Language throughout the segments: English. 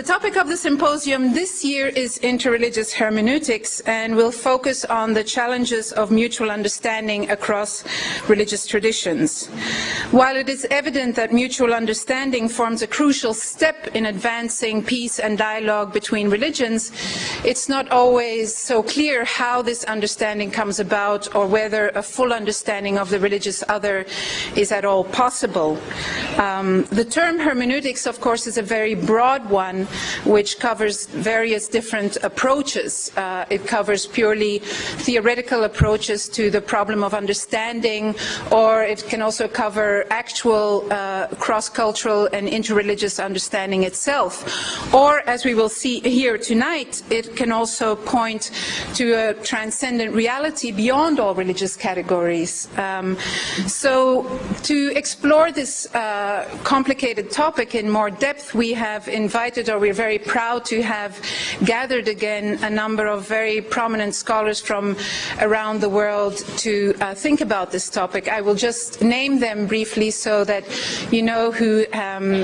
The topic of the symposium this year is Interreligious Hermeneutics, and will focus on the challenges of mutual understanding across religious traditions. While it is evident that mutual understanding forms a crucial step in advancing peace and dialogue between religions, it's not always so clear how this understanding comes about, or whether a full understanding of the religious other is at all possible. The term hermeneutics, of course, is a very broad one, which covers various different approaches. It covers purely theoretical approaches to the problem of understanding, or it can also cover actual cross-cultural and interreligious understanding itself. Or, as we will see here tonight, it can also point to a transcendent reality beyond all religious categories. So, to explore this complicated topic in more depth, we have invited, or we're very proud to have gathered again a number of very prominent scholars from around the world to think about this topic. I will just name them briefly so that you know who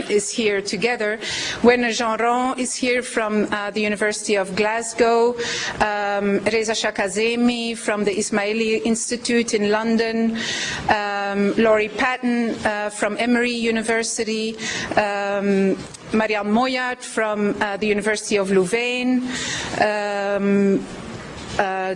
is here together. Werner Jeanron is here from the University of Glasgow, Reza Shakazemi from the Ismaili Institute in London, Laurie Patton from Emory University, Marianne Moyart from the University of Louvain,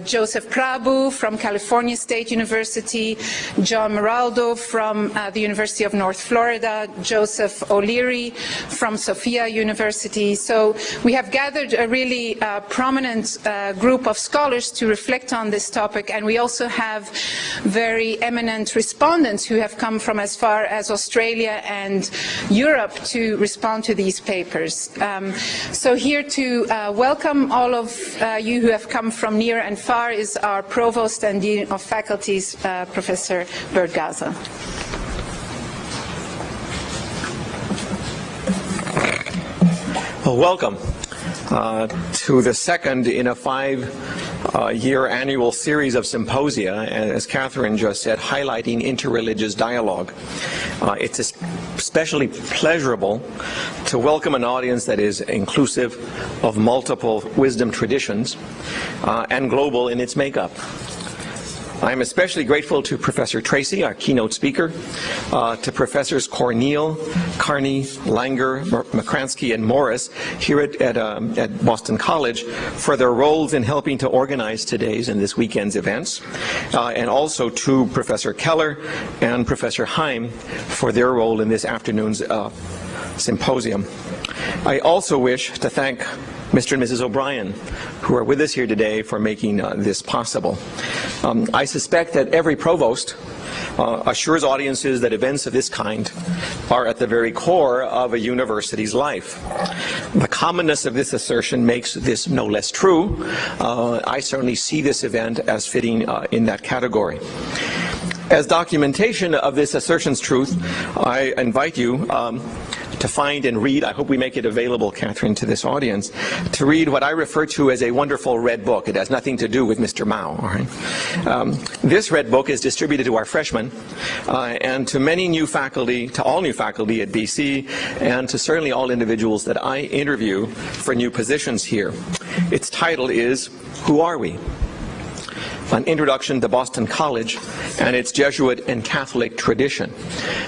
Joseph Prabhu from California State University, John Maraldo from the University of North Florida, Joseph O'Leary from Sophia University. So we have gathered a really prominent group of scholars to reflect on this topic, and we also have very eminent respondents who have come from as far as Australia and Europe to respond to these papers. So here to welcome all of you who have come from near and far is our Provost and Dean of Faculties, Professor Bert Gaza. Well, welcome to the second in a five-year annual series of symposia, as Catherine just said, highlighting interreligious dialogue. It's especially pleasurable to welcome an audience that is inclusive of multiple wisdom traditions and global in its makeup. I'm especially grateful to Professor Tracy, our keynote speaker, to Professors Cornell, Carney, Langer, McCransky, and Morris here at Boston College for their roles in helping to organize today's and this weekend's events, and also to Professor Keller and Professor Heim for their role in this afternoon's symposium. I also wish to thank Mr. and Mrs. O'Brien, who are with us here today, for making this possible. I suspect that every provost assures audiences that events of this kind are at the very core of a university's life. The commonness of this assertion makes this no less true. I certainly see this event as fitting in that category. As documentation of this assertion's truth, I invite you to find and read, I hope we make it available, Catherine, to this audience, to read what I refer to as a wonderful red book. It has nothing to do with Mr. Mao. All right? This red book is distributed to our freshmen and to many new faculty, to all new faculty at BC, and to certainly all individuals that I interview for new positions here. Its title is, Who Are We? An Introduction to Boston College and its Jesuit and Catholic Tradition.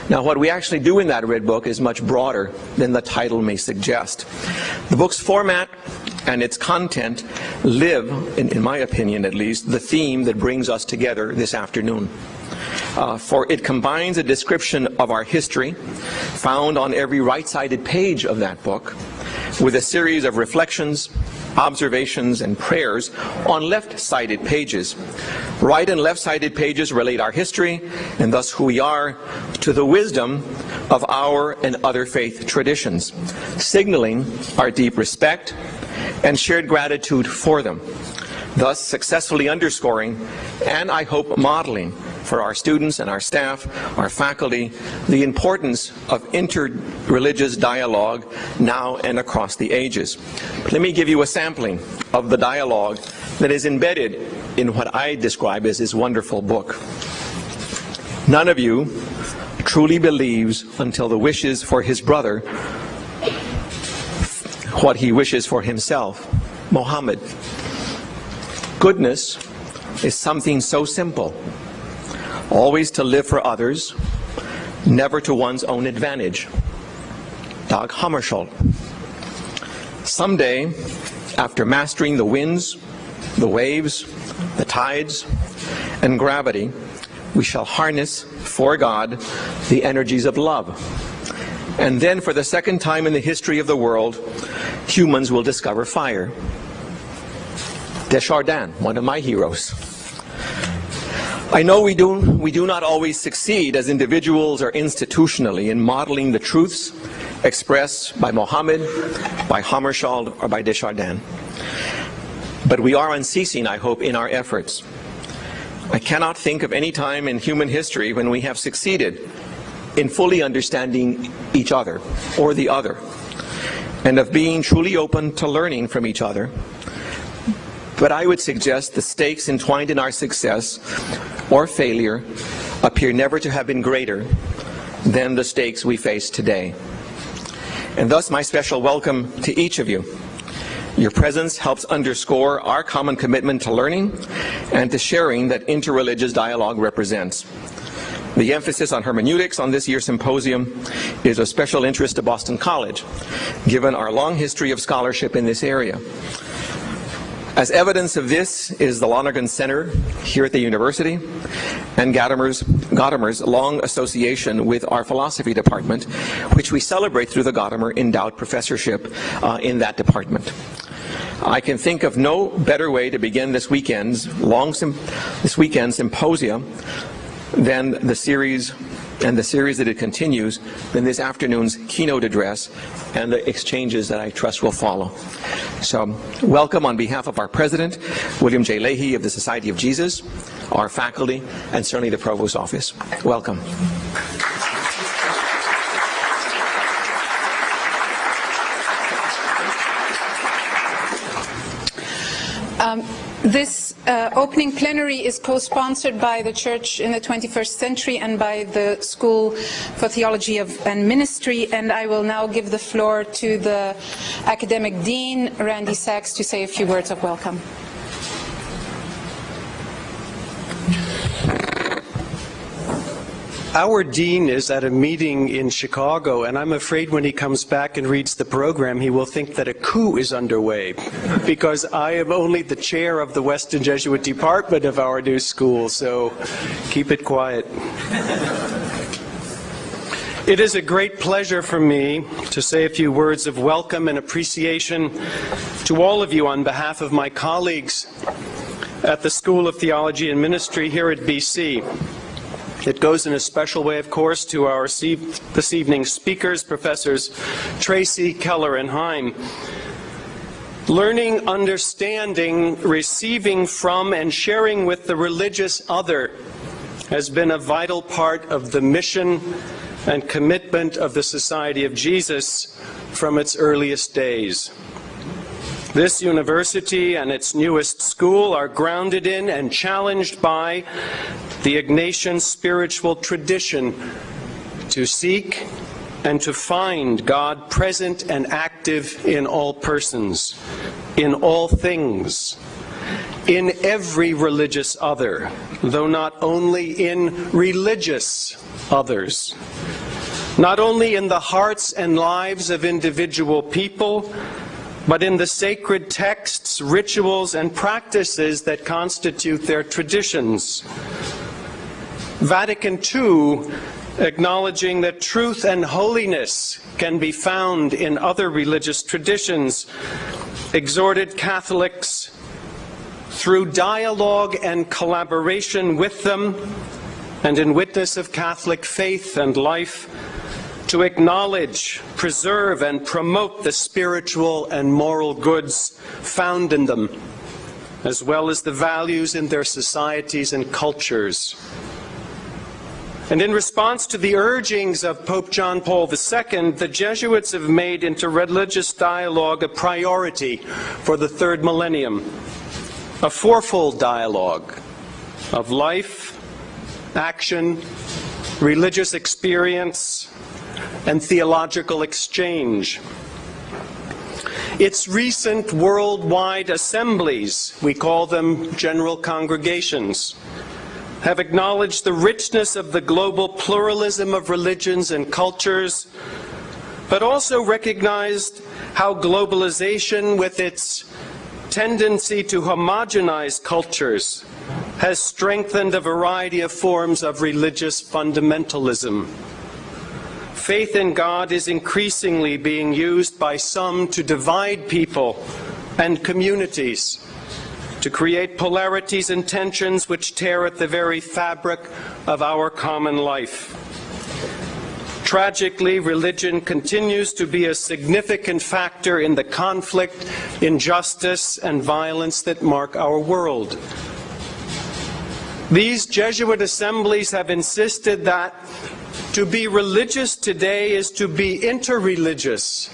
Now, what we actually do in that red book is much broader than the title may suggest. The book's format and its content live, in my opinion at least, the theme that brings us together this afternoon. For it combines a description of our history, found on every right-sided page of that book, with a series of reflections, observations, and prayers on left-sided pages. Right and left-sided pages relate our history, and thus who we are, to the wisdom of our and other faith traditions, signaling our deep respect and shared gratitude for them, thus successfully underscoring, and I hope modeling, for our students and our staff, our faculty, the importance of interreligious dialogue now and across the ages. Let me give you a sampling of the dialogue that is embedded in what I describe as this wonderful book. None of you truly believes until the wishes for his brother what he wishes for himself, Mohammed. Goodness is something so simple. Always to live for others, never to one's own advantage. Dag Hammarskjöld. Someday, after mastering the winds, the waves, the tides, and gravity, we shall harness, for God, the energies of love. And then, for the second time in the history of the world, humans will discover fire. Desjardins, one of my heroes. I know we do not always succeed as individuals or institutionally in modeling the truths expressed by Mohammed, by Hammarskjöld, or by Desjardins. But we are unceasing, I hope, in our efforts. I cannot think of any time in human history when we have succeeded in fully understanding each other, or the other, and of being truly open to learning from each other. But I would suggest the stakes entwined in our success or failure appear never to have been greater than the stakes we face today. And thus my special welcome to each of you. Your presence helps underscore our common commitment to learning and to sharing that interreligious dialogue represents. The emphasis on hermeneutics on this year's symposium is of special interest to Boston College, given our long history of scholarship in this area. As evidence of this is the Lonergan Center here at the university and Gadamer's long association with our philosophy department, which we celebrate through the Gadamer Endowed Professorship in that department. I can think of no better way to begin this weekend's symposium than the series that it continues, than this afternoon's keynote address and the exchanges that I trust will follow. So, welcome on behalf of our president, William J. Leahy of the Society of Jesus, our faculty, and certainly the Provost's office. Welcome. This opening plenary is co-sponsored by the Church in the 21st Century and by the School for Theology and Ministry, and I will now give the floor to the Academic Dean, Randy Sachs, to say a few words of welcome. Our dean is at a meeting in Chicago, and I'm afraid when he comes back and reads the program, he will think that a coup is underway, because I am only the chair of the Western Jesuit Department of our new school, so keep it quiet. It is a great pleasure for me to say a few words of welcome and appreciation to all of you on behalf of my colleagues at the School of Theology and Ministry here at BC. It goes in a special way, of course, to our this evening's speakers, Professors Tracy, Keller, and Heim. Learning, understanding, receiving from, and sharing with the religious other has been a vital part of the mission and commitment of the Society of Jesus from its earliest days. This university and its newest school are grounded in and challenged by the Ignatian spiritual tradition to seek and to find God present and active in all persons, in all things, in every religious other, though not only in religious others, not only in the hearts and lives of individual people, but in the sacred texts, rituals, and practices that constitute their traditions. Vatican II, acknowledging that truth and holiness can be found in other religious traditions, exhorted Catholics through dialogue and collaboration with them, and in witness of Catholic faith and life, to acknowledge, preserve, and promote the spiritual and moral goods found in them, as well as the values in their societies and cultures. And in response to the urgings of Pope John Paul II, the Jesuits have made interreligious dialogue a priority for the third millennium, a fourfold dialogue of life, action, religious experience, and theological exchange. Its recent worldwide assemblies, we call them general congregations, have acknowledged the richness of the global pluralism of religions and cultures, but also recognized how globalization, with its tendency to homogenize cultures, has strengthened a variety of forms of religious fundamentalism. Faith in God is increasingly being used by some to divide people and communities, to create polarities and tensions which tear at the very fabric of our common life. Tragically, religion continues to be a significant factor in the conflict, injustice, and violence that mark our world. These Jesuit assemblies have insisted that to be religious today is to be interreligious,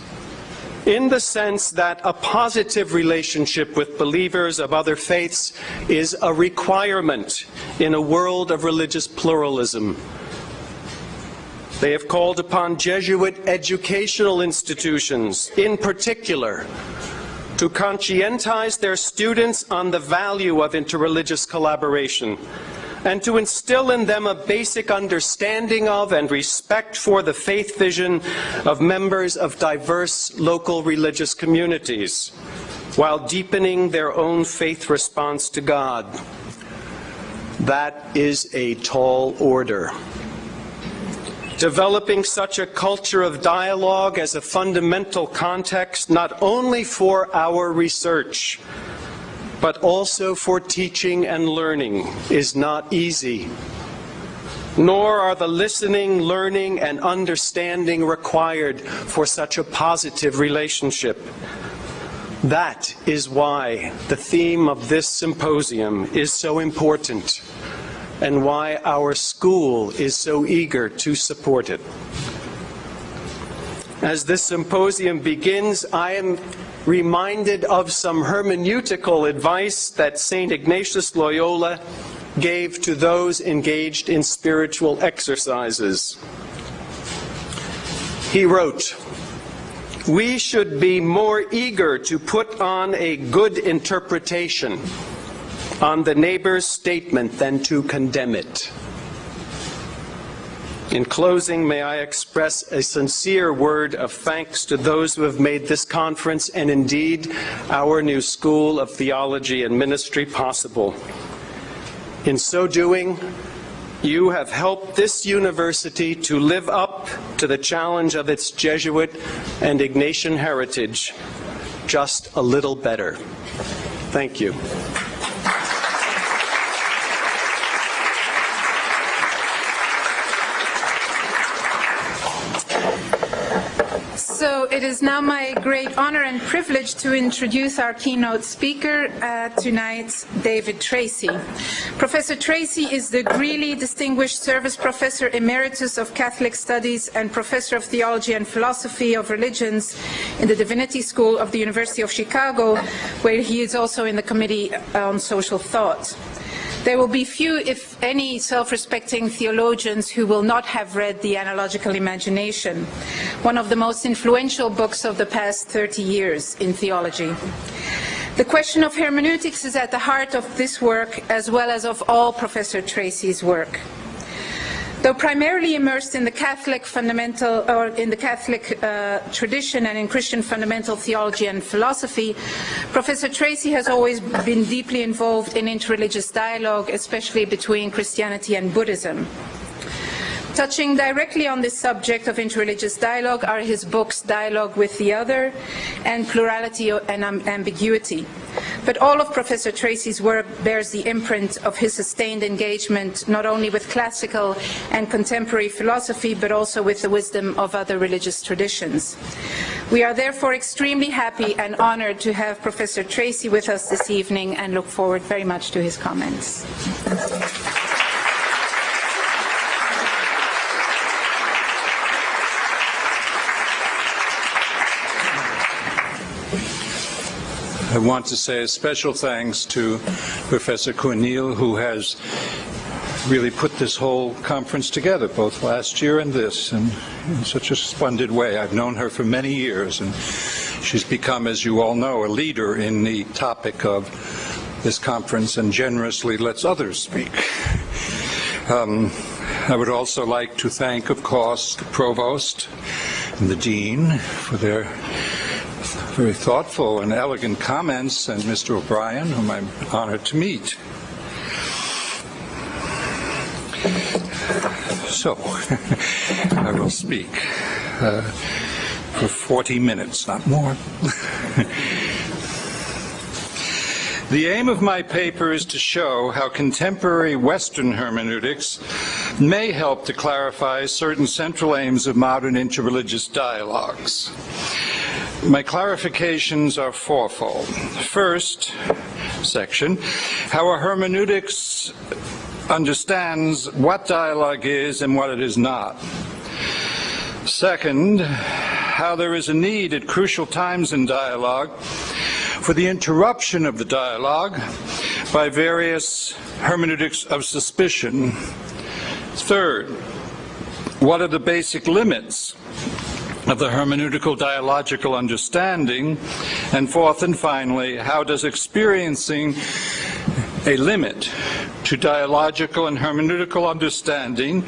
in the sense that a positive relationship with believers of other faiths is a requirement in a world of religious pluralism. They have called upon Jesuit educational institutions, in particular, to conscientize their students on the value of interreligious collaboration and to instill in them a basic understanding of and respect for the faith vision of members of diverse local religious communities, while deepening their own faith response to God. That is a tall order. Developing such a culture of dialogue as a fundamental context not only for our research, but also for teaching and learning is not easy. Nor are the listening, learning, and understanding required for such a positive relationship. That is why the theme of this symposium is so important, and why our school is so eager to support it. As this symposium begins, I am reminded of some hermeneutical advice that St. Ignatius Loyola gave to those engaged in spiritual exercises. He wrote, "We should be more eager to put on a good interpretation on the neighbor's statement than to condemn it." In closing, may I express a sincere word of thanks to those who have made this conference and indeed our new School of Theology and Ministry possible. In so doing, you have helped this university to live up to the challenge of its Jesuit and Ignatian heritage just a little better. Thank you. So it is now my great honor and privilege to introduce our keynote speaker tonight, David Tracy. Professor Tracy is the Greeley Distinguished Service Professor Emeritus of Catholic Studies and Professor of Theology and Philosophy of Religions in the Divinity School of the University of Chicago, where he is also in the Committee on Social Thought. There will be few, if any, self-respecting theologians who will not have read The Analogical Imagination, one of the most influential books of the past 30 years in theology. The question of hermeneutics is at the heart of this work, as well as of all Professor Tracy's work. Though primarily immersed in the Catholic fundamental, or in the Catholic tradition and in Christian fundamental theology and philosophy, Professor Tracy has always been deeply involved in interreligious dialogue, especially between Christianity and Buddhism. Touching directly on this subject of interreligious dialogue are his books Dialogue with the Other and Plurality and Ambiguity. But all of Professor Tracy's work bears the imprint of his sustained engagement not only with classical and contemporary philosophy, but also with the wisdom of other religious traditions. We are therefore extremely happy and honored to have Professor Tracy with us this evening and look forward very much to his comments. I want to say a special thanks to Professor Cornel, who has really put this whole conference together, both last year and this, in such a splendid way. I've known her for many years, and She's become, as you all know, a leader in the topic of this conference and generously lets others speak. I would also like to thank, of course, the Provost and the Dean for their very thoughtful and elegant comments, and Mr. O'Brien, whom I'm honored to meet. So, I will speak for 40 minutes, not more. The aim of my paper is to show how contemporary Western hermeneutics may help to clarify certain central aims of modern interreligious dialogues. My clarifications are fourfold. First section, how a hermeneutics understands what dialogue is and what it is not. Second, how there is a need at crucial times in dialogue for the interruption of the dialogue by various hermeneutics of suspicion. Third, what are the basic limits of the hermeneutical dialogical understanding? And fourth and finally, how does experiencing a limit to dialogical and hermeneutical understanding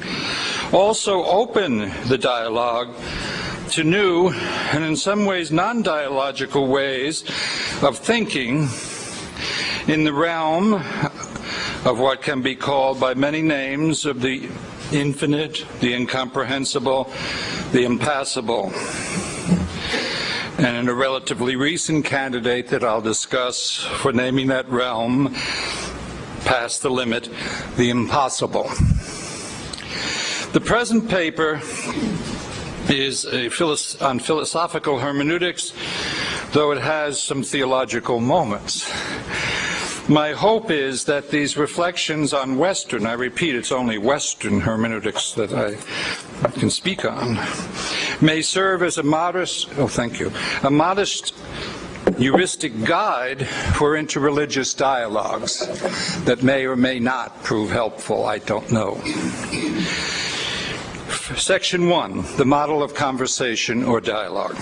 also open the dialogue to new and in some ways non-dialogical ways of thinking in the realm of what can be called by many names of the infinite, the incomprehensible, the impassable. And in a relatively recent candidate that I'll discuss for naming that realm past the limit, the impossible. The present paper is on philosophical hermeneutics, though it has some theological moments. My hope is that these reflections on Western, I repeat, it's only Western hermeneutics that I can speak on, may serve as a modest heuristic guide for interreligious dialogues that may or may not prove helpful, I don't know. Section 1, the model of conversation or dialogue.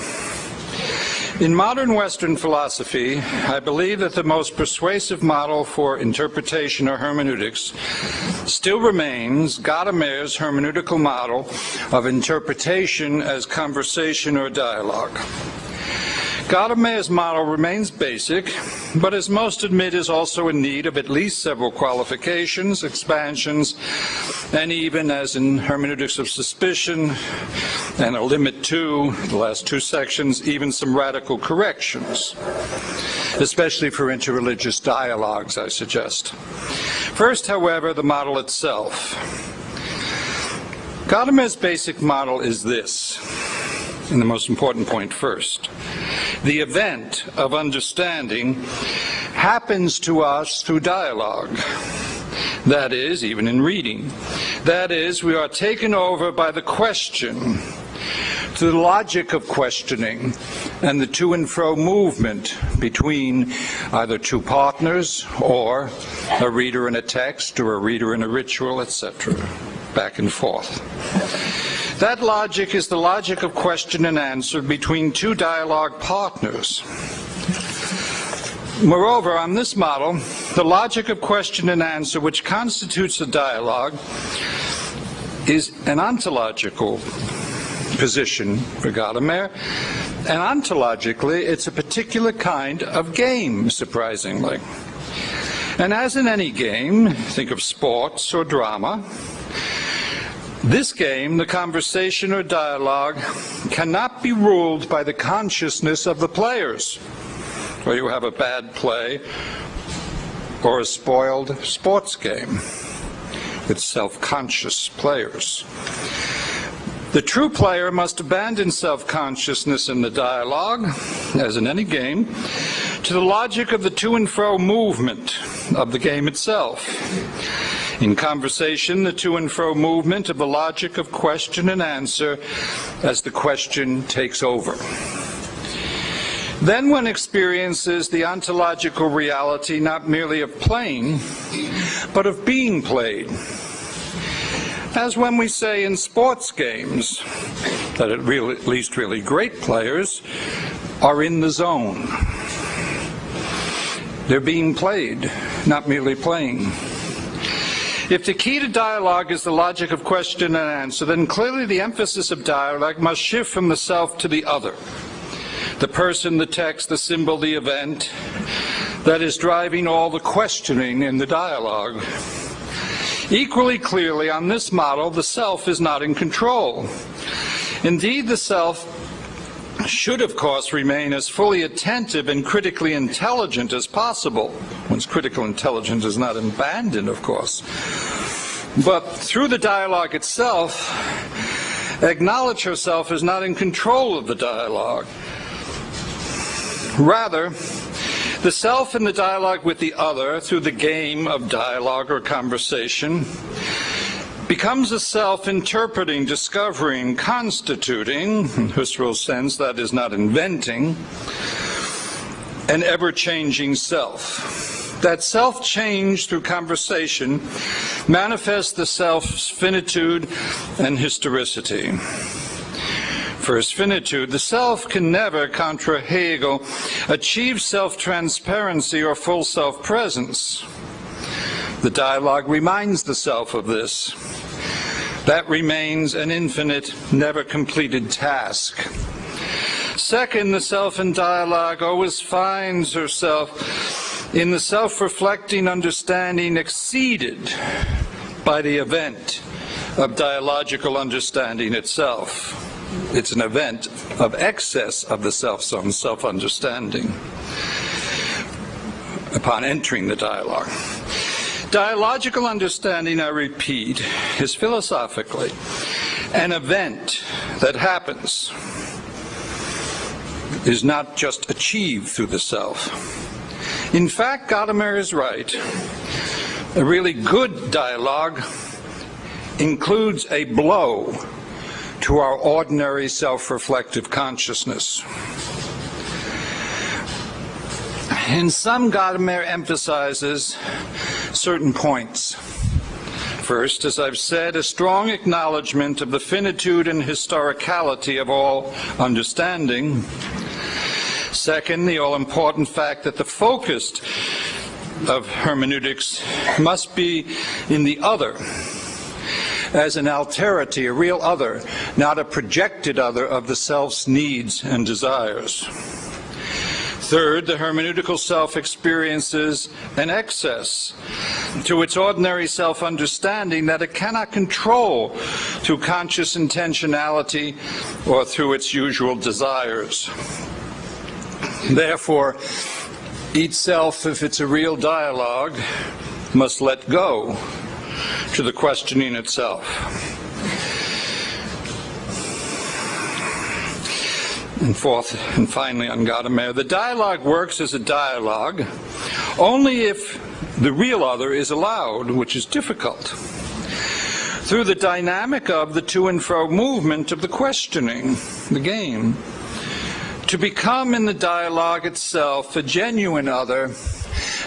In modern Western philosophy, I believe that the most persuasive model for interpretation or hermeneutics still remains Gadamer's hermeneutical model of interpretation as conversation or dialogue. Gadamer's model remains basic, but as most admit is also in need of at least several qualifications, expansions, and even, as in hermeneutics of suspicion and a limit to, the last two sections, even some radical corrections, especially for interreligious dialogues, I suggest. First, however, the model itself. Gadamer's basic model is this, and the most important point first. The event of understanding happens to us through dialogue. That is, even in reading. That is, we are taken over by the question, through the logic of questioning, and the to and fro movement between either two partners, or a reader in a text, or a reader in a ritual, etc., back and forth. That logic is the logic of question and answer between two dialogue partners. Moreover, on this model, the logic of question and answer, which constitutes a dialogue, is an ontological position for Gadamer, and ontologically, it's a particular kind of game, surprisingly. And as in any game, think of sports or drama, this game, the conversation or dialogue, cannot be ruled by the consciousness of the players. Or you have a bad play or a spoiled sports game with self-conscious players. The true player must abandon self-consciousness in the dialogue, as in any game, to the logic of the to and fro movement of the game itself. In conversation, the to and fro movement of the logic of question and answer as the question takes over. Then one experiences the ontological reality not merely of playing, but of being played. As when we say in sports games that at least really great players are in the zone. They're being played, not merely playing. If the key to dialogue is the logic of question and answer, then clearly the emphasis of dialogue must shift from the self to the other. The person, the text, the symbol, the event that is driving all the questioning in the dialogue. Equally clearly, on this model, the self is not in control. Indeed, the self should, of course, remain as fully attentive and critically intelligent as possible. One's critical intelligence is not abandoned, of course. But through the dialogue itself, acknowledge herself as not in control of the dialogue. Rather, the self in the dialogue with the other, through the game of dialogue or conversation, becomes a self interpreting, discovering, constituting, in Husserl's sense, that is not inventing, an ever-changing self. That self-change through conversation manifests the self's finitude and historicity. First, finitude. The self can never, contra Hegel, achieve self-transparency or full self-presence. The dialogue reminds the self of this. That remains an infinite, never completed task. Second, the self in dialogue always finds herself in the self-reflecting understanding exceeded by the event of dialogical understanding itself. It's an event of excess of the self's own self-understanding upon entering the dialogue. Dialogical understanding, I repeat, is philosophically an event that happens, is not just achieved through the self. In fact, Gadamer is right. A really good dialogue includes a blow to our ordinary self-reflective consciousness. In some, Gadamer emphasizes certain points. First, as I've said, a strong acknowledgement of the finitude and historicality of all understanding. Second, the all-important fact that the focus of hermeneutics must be in the other, as an alterity, a real other, not a projected other of the self's needs and desires. Third, the hermeneutical self experiences an excess to its ordinary self-understanding that it cannot control through conscious intentionality or through its usual desires. Therefore, each self, if it's a real dialogue, must let go to the questioning itself. And fourth, and finally on Gadamer, the dialogue works as a dialogue only if the real other is allowed, which is difficult, through the dynamic of the to and fro movement of the questioning, the game, to become in the dialogue itself a genuine other,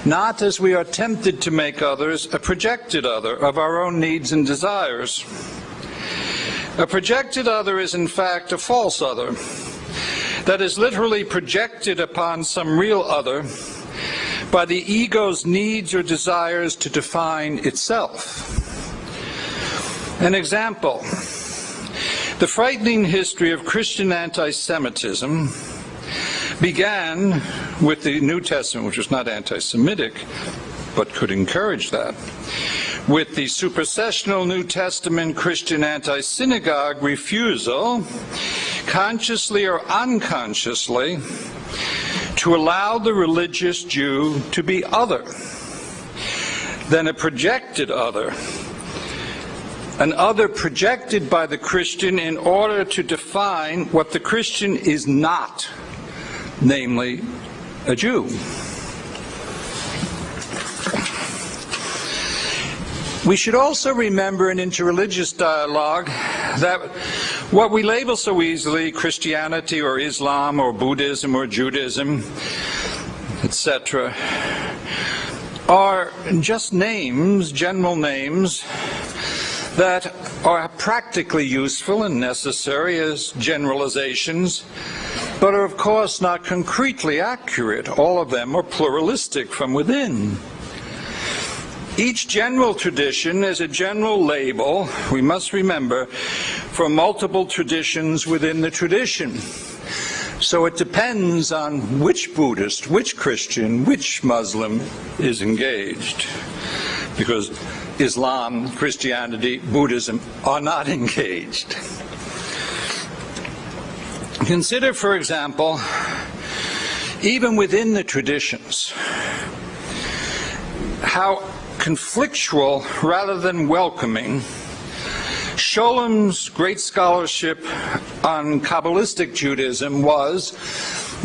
not as we are tempted to make others, a projected other of our own needs and desires. A projected other is in fact a false other that is literally projected upon some real other by the ego's needs or desires to define itself. An example, the frightening history of Christian anti-Semitism began with the New Testament, which was not anti-Semitic, but could encourage that, with the supersessional New Testament Christian anti-synagogue refusal, consciously or unconsciously, to allow the religious Jew to be other than a projected other, an other projected by the Christian in order to define what the Christian is not, namely a Jew. We should also remember in interreligious dialogue that what we label so easily Christianity or Islam or Buddhism or Judaism, etc., are just names, general names, that are practically useful and necessary as generalizations, but are of course not concretely accurate. All of them are pluralistic from within. Each general tradition is a general label, we must remember, for multiple traditions within the tradition. So it depends on which Buddhist, which Christian, which Muslim is engaged. Because Islam, Christianity, Buddhism are not engaged. Consider, for example, even within the traditions, how conflictual rather than welcoming Schollem's great scholarship on Kabbalistic Judaism was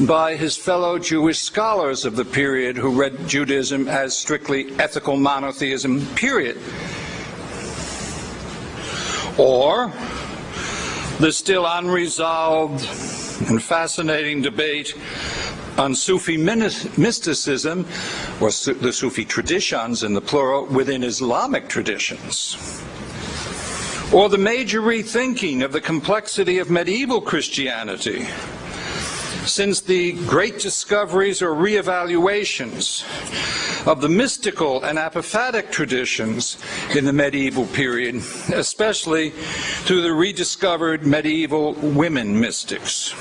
by his fellow Jewish scholars of the period who read Judaism as strictly ethical monotheism, period. Or the still unresolved and fascinating debate on Sufi mysticism, or the Sufi traditions in the plural, within Islamic traditions. Or the major rethinking of the complexity of medieval Christianity, since the great discoveries or reevaluations of the mystical and apophatic traditions in the medieval period, especially through the rediscovered medieval women mystics.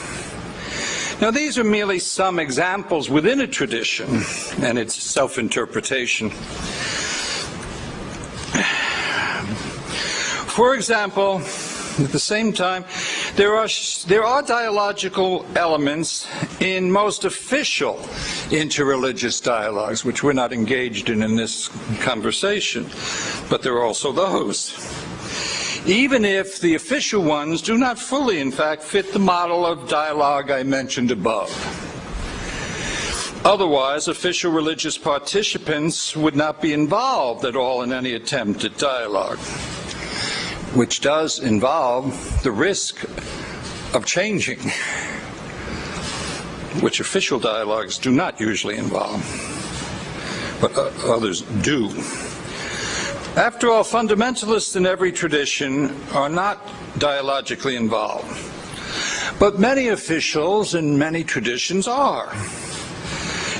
Now, these are merely some examples within a tradition and its self-interpretation. For example, at the same time, there are dialogical elements in most official interreligious dialogues, which we're not engaged in this conversation, but there are also those. Even if the official ones do not fully, in fact, fit the model of dialogue I mentioned above. Otherwise, official religious participants would not be involved at all in any attempt at dialogue, which does involve the risk of changing, which official dialogues do not usually involve, but others do. After all, fundamentalists in every tradition are not dialogically involved, but many officials in many traditions are.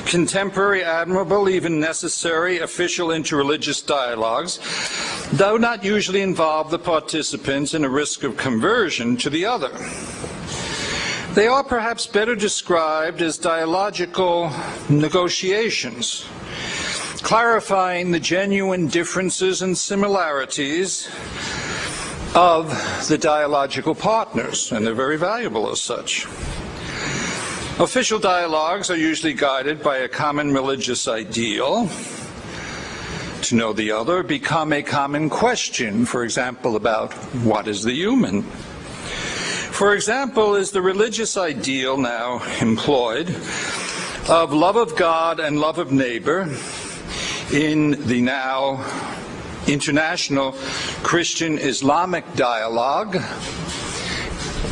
Contemporary, admirable, even necessary official interreligious dialogues, though not usually involve the participants in a risk of conversion to the other. They are perhaps better described as dialogical negotiations, clarifying the genuine differences and similarities of the dialogical partners, and they're very valuable as such. Official dialogues are usually guided by a common religious ideal. To know the other, become a common question, for example, about what is the human? For example, is the religious ideal now employed of love of God and love of neighbor in the now international Christian-Islamic dialogue,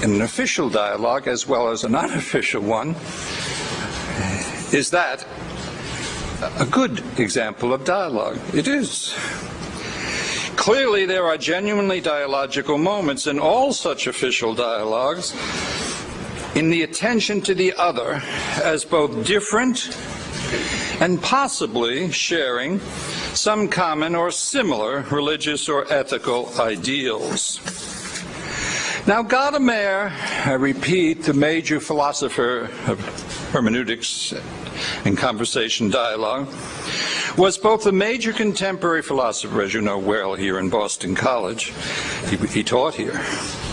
an official dialogue as well as an unofficial one? Is that a good example of dialogue? It is. Clearly, there are genuinely dialogical moments in all such official dialogues in the attention to the other as both different and possibly sharing some common or similar religious or ethical ideals. Now, Gadamer, I repeat, the major philosopher of hermeneutics and conversation dialogue, was both a major contemporary philosopher, as you know well, here in Boston College. He taught here.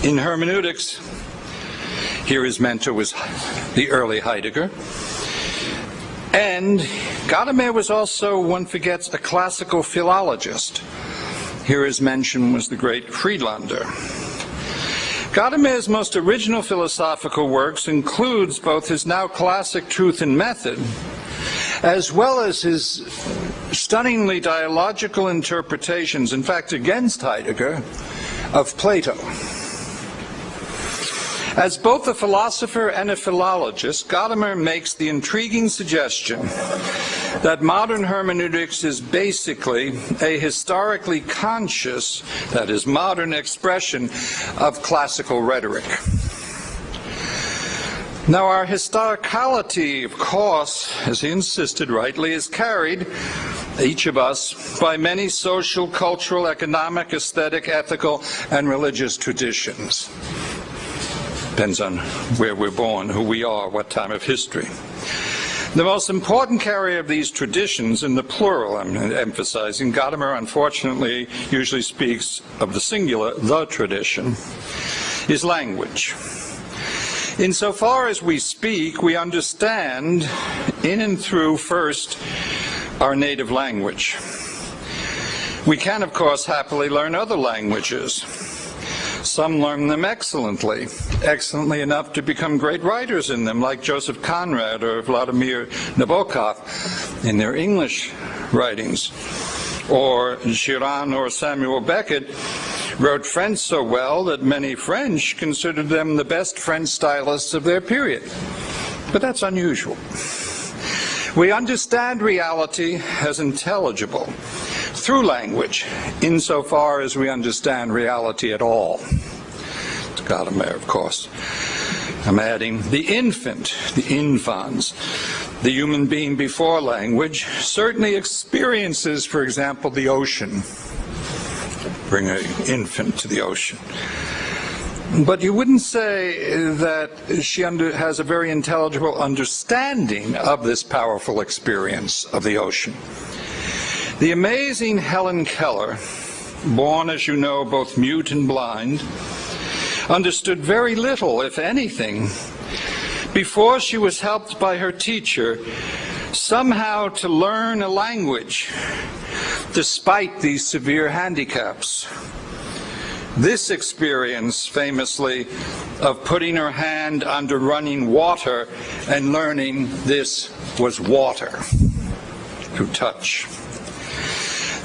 In hermeneutics, here his mentor was the early Heidegger. And Gadamer was also, one forgets, a classical philologist. Here his mention was the great Friedlander. Gadamer's most original philosophical works includes both his now classic Truth and Method, as well as his stunningly dialogical interpretations, in fact against Heidegger, of Plato. As both a philosopher and a philologist, Gadamer makes the intriguing suggestion that modern hermeneutics is basically a historically conscious, that is, modern expression of classical rhetoric. Now, our historicality, of course, as he insisted rightly, is carried, each of us, by many social, cultural, economic, aesthetic, ethical, and religious traditions. Depends on where we're born, who we are, what time of history. The most important carrier of these traditions, in the plural I'm emphasizing, Gadamer unfortunately usually speaks of the singular, the tradition, is language. Insofar as we speak, we understand in and through, first, our native language. We can, of course, happily learn other languages. Some learn them excellently enough to become great writers in them, like Joseph Conrad or Vladimir Nabokov in their English writings. Or Girard or Samuel Beckett wrote French so well that many French considered them the best French stylists of their period. But that's unusual. We understand reality as intelligible through language, insofar as we understand reality at all. It's Gadamer, of course. I'm adding the infant, the infans, the human being before language, certainly experiences, for example, the ocean. Bring an infant to the ocean. But you wouldn't say that she has a very intelligible understanding of this powerful experience of the ocean. The amazing Helen Keller, born, as you know, both mute and blind, understood very little, if anything, before she was helped by her teacher somehow to learn a language, despite these severe handicaps. This experience, famously, of putting her hand under running water and learning this was water through touch.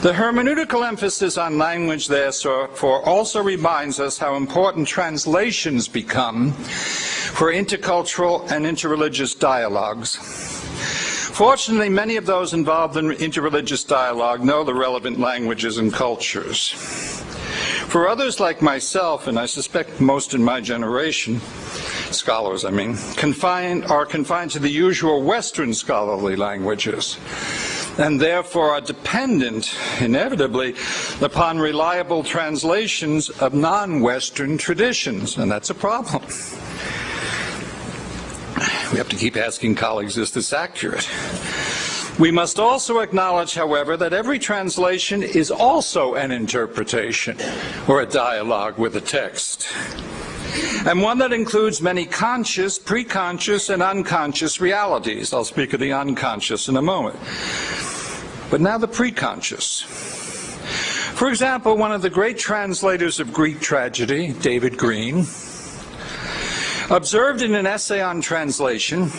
The hermeneutical emphasis on language, therefore, also reminds us how important translations become for intercultural and interreligious dialogues. Fortunately, many of those involved in interreligious dialogue know the relevant languages and cultures. For others like myself, and I suspect most in my generation, scholars I mean, are confined to the usual Western scholarly languages, and therefore are dependent, inevitably, upon reliable translations of non-Western traditions, and that's a problem. We have to keep asking colleagues, is this accurate? We must also acknowledge, however, that every translation is also an interpretation or a dialogue with the text, and one that includes many conscious, preconscious, and unconscious realities. I'll speak of the unconscious in a moment. But now the preconscious. For example, one of the great translators of Greek tragedy, David Green, observed in an essay on translation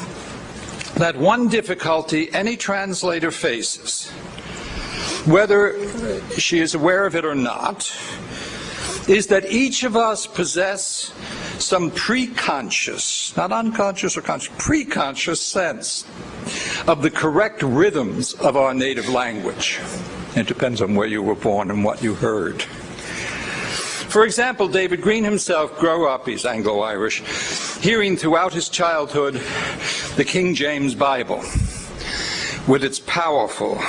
that one difficulty any translator faces, whether she is aware of it or not, is that each of us possess some preconscious, not unconscious or conscious, preconscious sense of the correct rhythms of our native language. It depends on where you were born and what you heard. For example, David Green himself grew up, he's Anglo-Irish, hearing throughout his childhood the King James Bible with its powerful,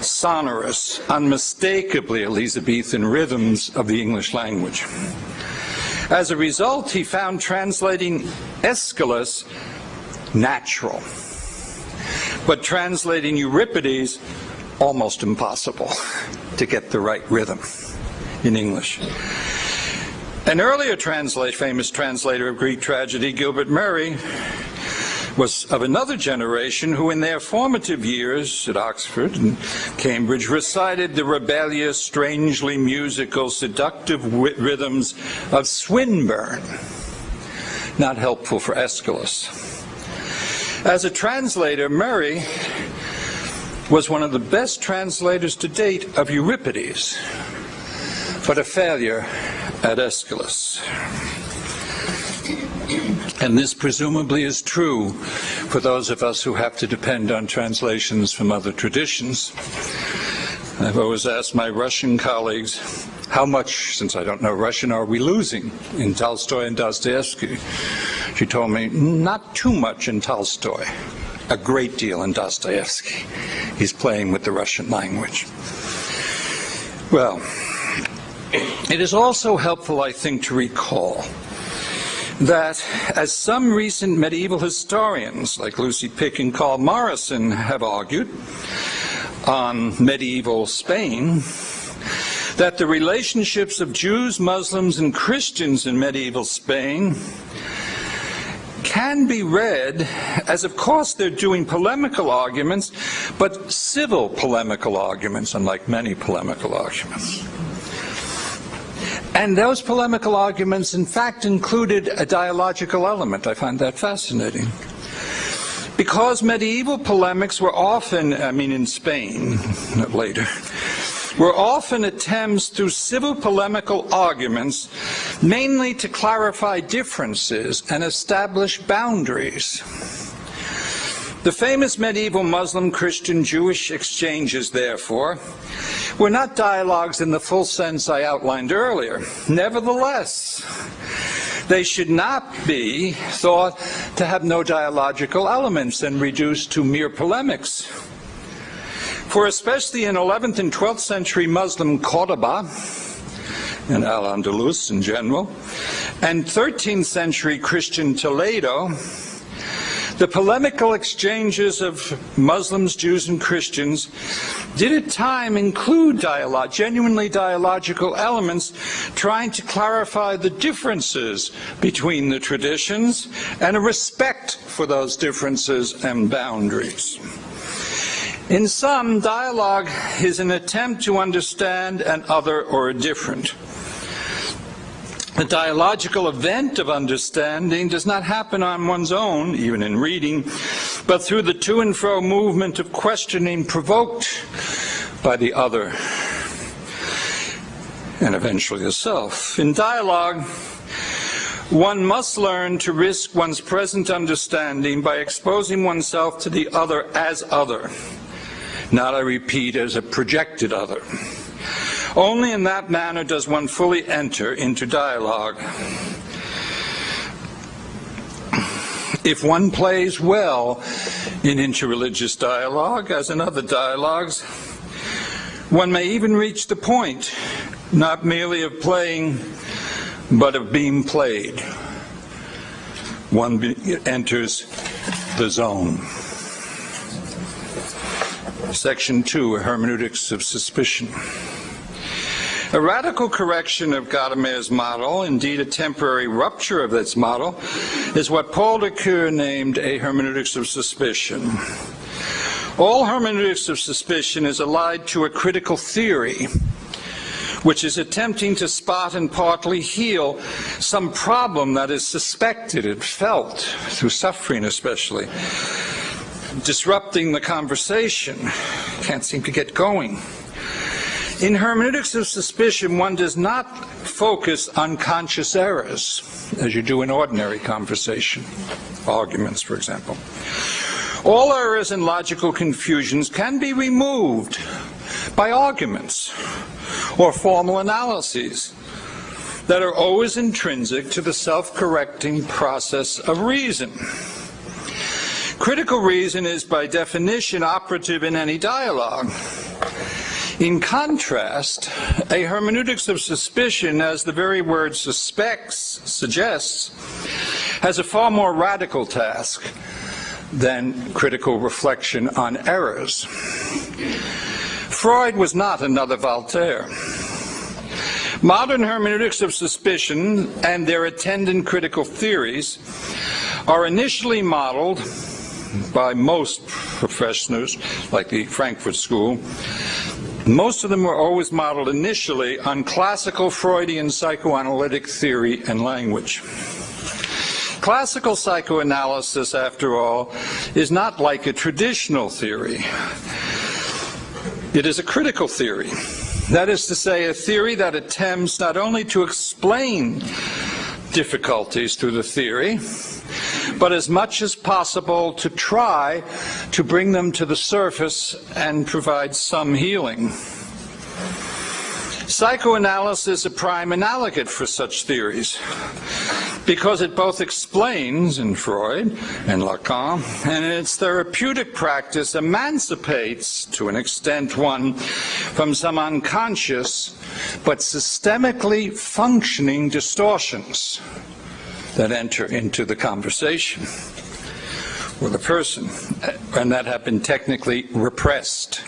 sonorous, unmistakably Elizabethan rhythms of the English language. As a result, he found translating Aeschylus natural, but translating Euripides almost impossible to get the right rhythm in English. An earlier famous translator of Greek tragedy, Gilbert Murray, was of another generation who in their formative years at Oxford and Cambridge recited the rebellious, strangely musical, seductive rhythms of Swinburne. Not helpful for Aeschylus. As a translator, Murray was one of the best translators to date of Euripides, but a failure at Aeschylus. And this presumably is true for those of us who have to depend on translations from other traditions. I've always asked my Russian colleagues, how much, since I don't know Russian, are we losing in Tolstoy and Dostoevsky? She told me, not too much in Tolstoy, a great deal in Dostoevsky. He's playing with the Russian language. Well, it is also helpful, I think, to recall that, as some recent medieval historians, like Lucy Pick and Carl Morrison, have argued on medieval Spain, that the relationships of Jews, Muslims, and Christians in medieval Spain can be read as, of course, they're doing polemical arguments, but civil polemical arguments, unlike many polemical arguments. And those polemical arguments, in fact, included a dialogical element. I find that fascinating. Because medieval polemics were often, in Spain, not later, were often attempts through civil polemical arguments, mainly to clarify differences and establish boundaries. The famous medieval Muslim-Christian-Jewish exchanges, therefore, were not dialogues in the full sense I outlined earlier. Nevertheless, they should not be thought to have no dialogical elements and reduced to mere polemics. For especially in 11th and 12th century Muslim Cordoba, and Al-Andalus in general, and 13th century Christian Toledo, the polemical exchanges of Muslims, Jews, and Christians did at times include genuinely dialogical elements, trying to clarify the differences between the traditions and a respect for those differences and boundaries. In sum, dialogue is an attempt to understand an other or a different. The dialogical event of understanding does not happen on one's own, even in reading, but through the to and fro movement of questioning provoked by the other and eventually the self. In dialogue, one must learn to risk one's present understanding by exposing oneself to the other as other, not, I repeat, as a projected other. Only in that manner does one fully enter into dialogue. If one plays well in interreligious dialogue, as in other dialogues, one may even reach the point, not merely of playing, but of being played. One enters the zone. Section 2, Hermeneutics of Suspicion. A radical correction of Gadamer's model, indeed a temporary rupture of its model, is what Paul Ricoeur named a hermeneutics of suspicion. All hermeneutics of suspicion is allied to a critical theory, which is attempting to spot and partly heal some problem that is suspected and felt, through suffering especially, disrupting the conversation, can't seem to get going. In hermeneutics of suspicion, one does not focus on conscious errors, as you do in ordinary conversation, arguments, for example. All errors and logical confusions can be removed by arguments or formal analyses that are always intrinsic to the self-correcting process of reason. Critical reason is, by definition, operative in any dialogue. In contrast, a hermeneutics of suspicion, as the very word suggests, has a far more radical task than critical reflection on errors. Freud was not another Voltaire. Modern hermeneutics of suspicion and their attendant critical theories are initially modeled by most professors, like the Frankfurt School. Most of them were always modeled initially on classical Freudian psychoanalytic theory and language. Classical psychoanalysis, after all, is not like a traditional theory. It is a critical theory. That is to say, a theory that attempts not only to explain difficulties through the theory, but as much as possible to try to bring them to the surface and provide some healing. Psychoanalysis is a prime analogate for such theories, because it both explains, in Freud and Lacan, and in its therapeutic practice emancipates, to an extent, one from some unconscious but systemically functioning distortions that enter into the conversation or the person, and that have been technically repressed.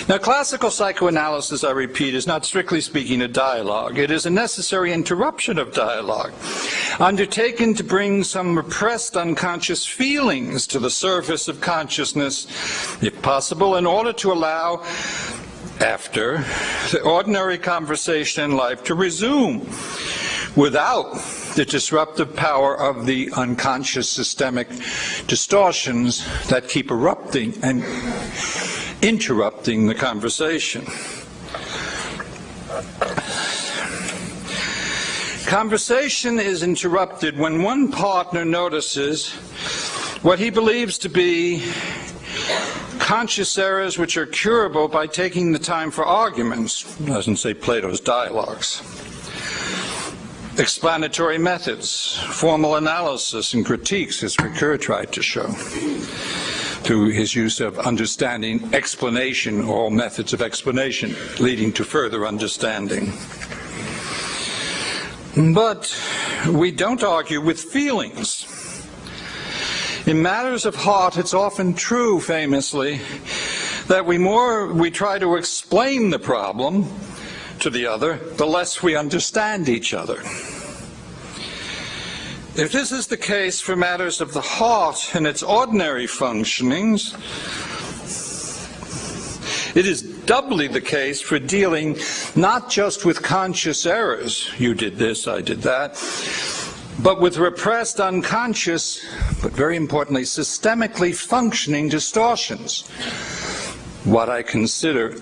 Now, classical psychoanalysis, I repeat, is not strictly speaking a dialogue. It is a necessary interruption of dialogue, undertaken to bring some repressed unconscious feelings to the surface of consciousness, if possible, in order to allow, after, the ordinary conversation in life to resume without the disruptive power of the unconscious systemic distortions that keep erupting and interrupting the conversation. Conversation is interrupted when one partner notices what he believes to be conscious errors which are curable by taking the time for arguments. Doesn't say Plato's dialogues. Explanatory methods, formal analysis and critiques, as Ricoeur tried to show, through his use of understanding, explanation, all methods of explanation leading to further understanding. But we don't argue with feelings. In matters of heart, it's often true, famously, that we try to explain the problem to the other, the less we understand each other. If this is the case for matters of the heart and its ordinary functionings, it is doubly the case for dealing not just with conscious errors, you did this, I did that, but with repressed unconscious, but very importantly, systemically functioning distortions, what I consider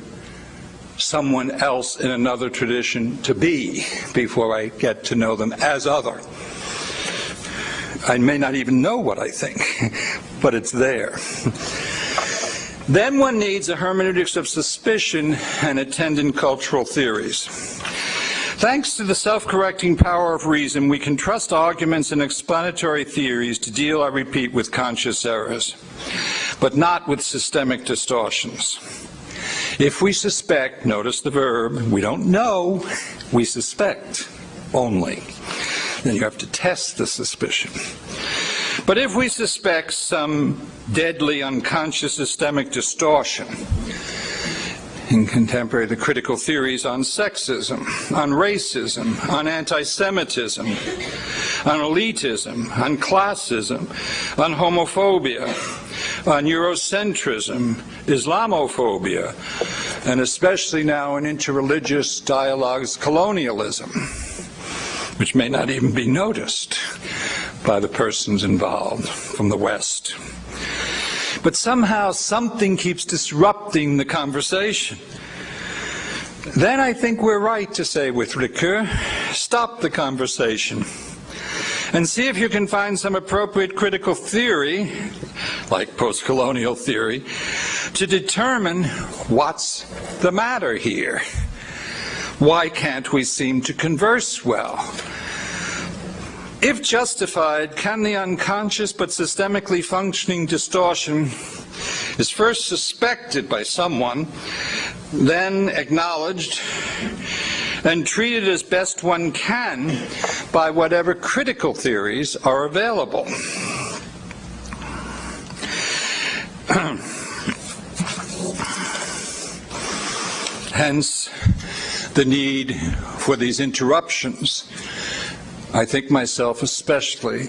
someone else in another tradition to be before I get to know them as other. I may not even know what I think, but it's there. Then one needs a hermeneutics of suspicion and attendant cultural theories. Thanks to the self-correcting power of reason, we can trust arguments and explanatory theories to deal, I repeat, with conscious errors, but not with systemic distortions. If we suspect, notice the verb, we don't know, we suspect only. Then you have to test the suspicion. But if we suspect some deadly unconscious systemic distortion, in contemporary, the critical theories on sexism, on racism, on anti-Semitism, on elitism, on classism, on homophobia, on Eurocentrism, Islamophobia, and especially now in interreligious dialogues, colonialism, which may not even be noticed by the persons involved from the West. But somehow something keeps disrupting the conversation. Then I think we're right to say with Ricoeur, stop the conversation and see if you can find some appropriate critical theory, like post-colonial theory, to determine what's the matter here. Why can't we seem to converse well? If justified, can the unconscious but systemically functioning distortion is first suspected by someone, then acknowledged and treated as best one can by whatever critical theories are available. Hence, the need for these interruptions. I think myself especially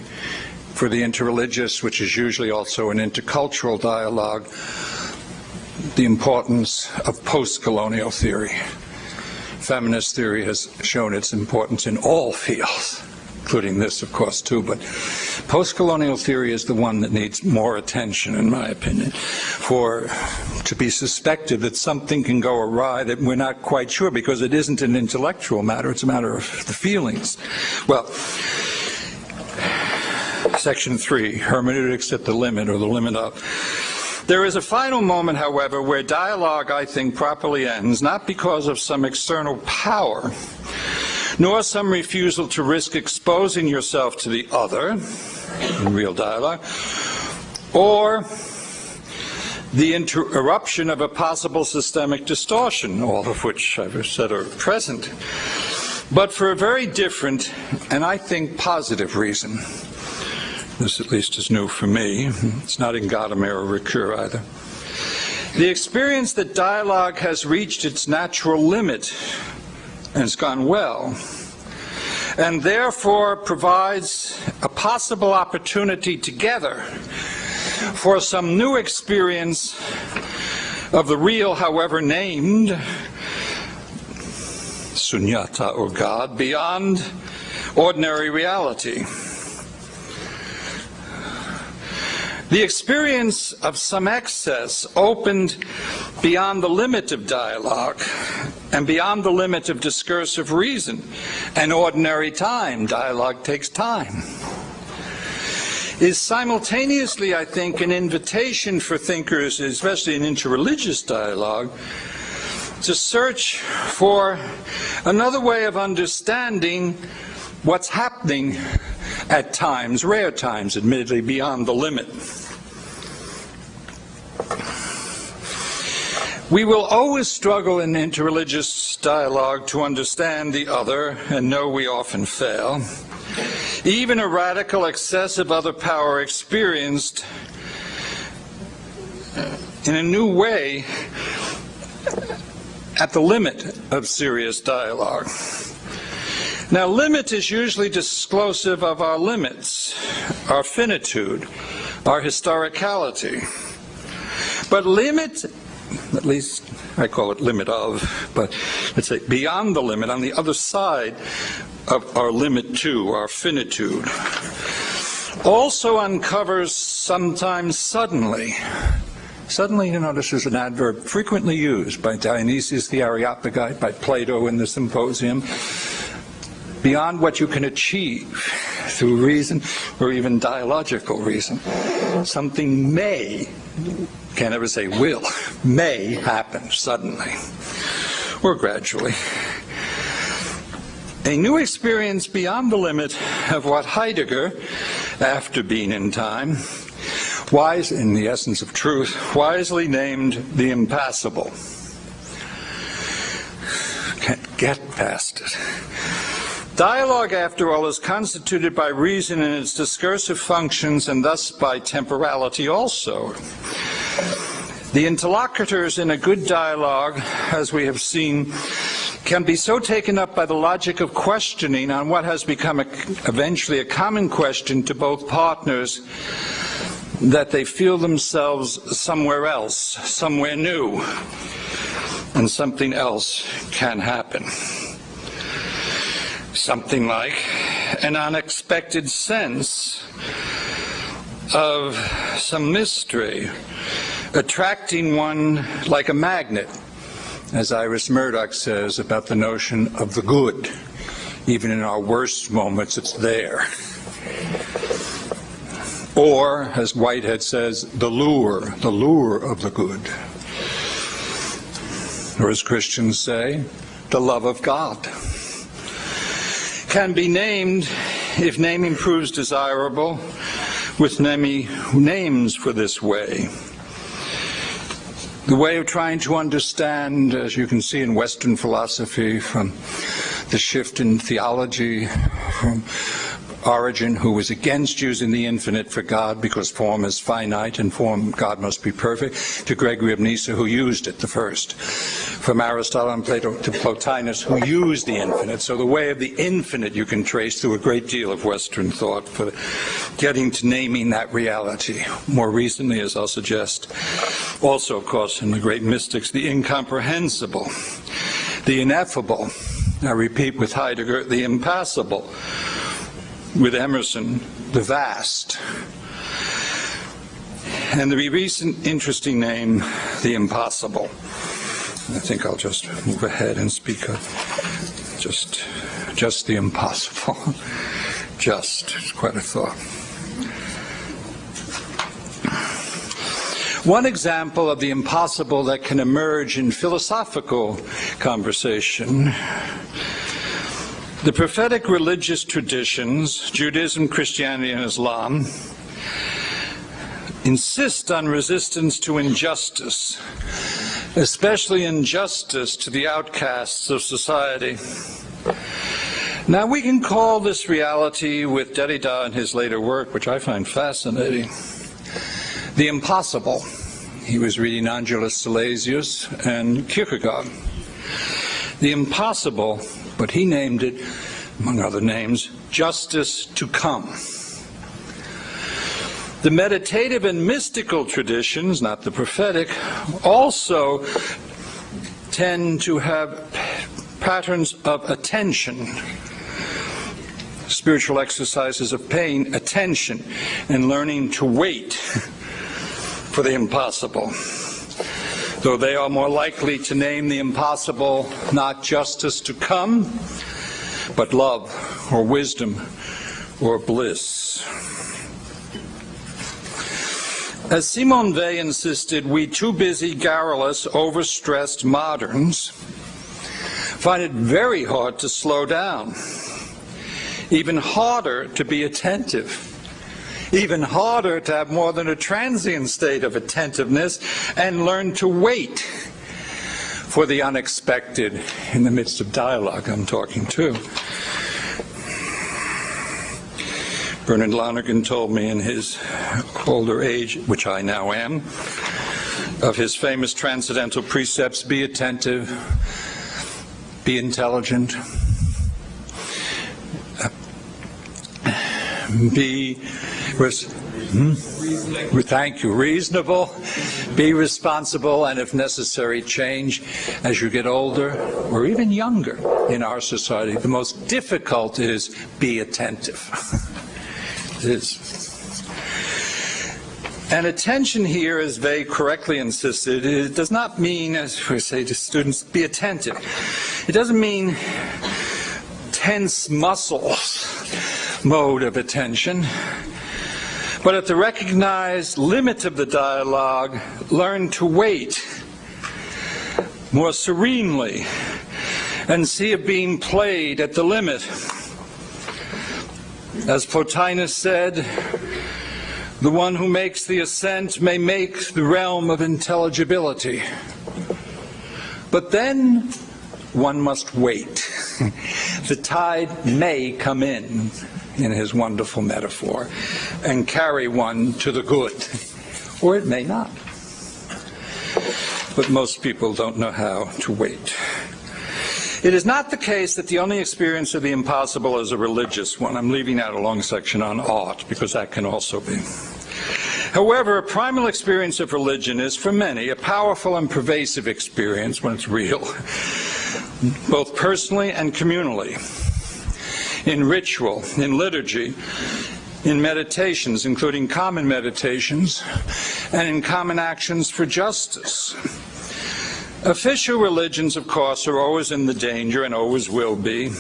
for the interreligious, which is usually also an intercultural dialogue, the importance of post-colonial theory. Feminist theory has shown its importance in all fields, including this, of course, too, but post-colonial theory is the one that needs more attention, in my opinion, to be suspected that something can go awry that we're not quite sure, because it isn't an intellectual matter, it's a matter of the feelings. Well, Section 3, hermeneutics at the limit, or the limit of. There is a final moment, however, where dialogue, I think, properly ends, not because of some external power, nor some refusal to risk exposing yourself to the other in real dialogue, or the interruption of a possible systemic distortion, all of which I've said are present, but for a very different and I think positive reason. This at least is new for me. It's not in Gadamer or Ricoeur either. The experience that dialogue has reached its natural limit and it's gone well, and therefore provides a possible opportunity together for some new experience of the real, however named, sunyata or God, beyond ordinary reality. The experience of some excess opened beyond the limit of dialogue and beyond the limit of discursive reason and ordinary time. Dialogue takes time. Is simultaneously, I think, an invitation for thinkers, especially in interreligious dialogue, to search for another way of understanding what's happening at times, rare times, admittedly, beyond the limit. We will always struggle in interreligious dialogue to understand the other, and know we often fail. Even a radical, excessive other power experienced in a new way at the limit of serious dialogue. Now, limit is usually disclosive of our limits, our finitude, our historicality. But limit, at least I call it limit of, but let's say beyond the limit, on the other side of our limit too, our finitude, also uncovers sometimes suddenly. Suddenly, you notice, is an adverb frequently used by Dionysius the Areopagite, by Plato in the Symposium, beyond what you can achieve through reason or even dialogical reason. Something may, can't ever say will, may happen suddenly or gradually. A new experience beyond the limit of what Heidegger, after being in time, wise in the essence of truth, wisely named the impassible. Can't get past it. Dialogue, after all, is constituted by reason in its discursive functions and thus by temporality also. The interlocutors in a good dialogue, as we have seen, can be so taken up by the logic of questioning on what has become eventually a common question to both partners that they feel themselves somewhere else, somewhere new, and something else can happen. Something like an unexpected sense of some mystery, attracting one like a magnet, as Iris Murdoch says about the notion of the good. Even in our worst moments, it's there. Or, as Whitehead says, the lure of the good. Or as Christians say, the love of God. Can be named, if naming proves desirable, with many names for this way. The way of trying to understand, as you can see in Western philosophy, from the shift in theology, from Origen, who was against using the infinite for God because form is finite and God must be perfect, to Gregory of Nyssa, who used it the first. From Aristotle and Plato to Plotinus, who used the infinite. So the way of the infinite you can trace through a great deal of Western thought for getting to naming that reality. More recently, as I'll suggest, also, of course, in the great mystics, the incomprehensible, the ineffable, I repeat with Heidegger, the impassible, with Emerson, the vast, and the recent interesting name, the impossible. I think I'll just move ahead and speak of just the impossible. Just, it's quite a thought. One example of the impossible that can emerge in philosophical conversation: the prophetic religious traditions, Judaism, Christianity, and Islam, insist on resistance to injustice, especially injustice to the outcasts of society. Now, we can call this reality, with Derrida in his later work, which I find fascinating, the impossible. He was reading Angelus Silesius and Kierkegaard. The impossible, but he named it, among other names, justice to come. The meditative and mystical traditions, not the prophetic, also tend to have patterns of attention, spiritual exercises of paying attention and learning to wait for the impossible, though they are more likely to name the impossible not justice to come, but love or wisdom or bliss. As Simone Weil insisted, we too busy, garrulous, overstressed moderns find it very hard to slow down, even harder to be attentive, even harder to have more than a transient state of attentiveness and learn to wait for the unexpected in the midst of dialogue I'm talking to. Bernard Lonergan told me in his older age, which I now am, of his famous transcendental precepts: be attentive, be intelligent, be reasonable, be responsible, and if necessary, change as you get older or even younger in our society. The most difficult is be attentive. It is. And attention here, as Weil correctly insisted, it does not mean, as we say to students, be attentive. It doesn't mean tense muscles mode of attention, but at the recognized limit of the dialogue, learn to wait more serenely and see it being played at the limit. As Plotinus said, the one who makes the ascent may make the realm of intelligibility. But then one must wait. The tide may come in his wonderful metaphor, and carry one to the good, or it may not. But most people don't know how to wait. It is not the case that the only experience of the impossible is a religious one. I'm leaving out a long section on art, because that can also be. However, a primal experience of religion is, for many, a powerful and pervasive experience when it's real, both personally and communally, in ritual, in liturgy, in meditations, including common meditations, and in common actions for justice. Official religions, of course, are always in the danger, and always will be,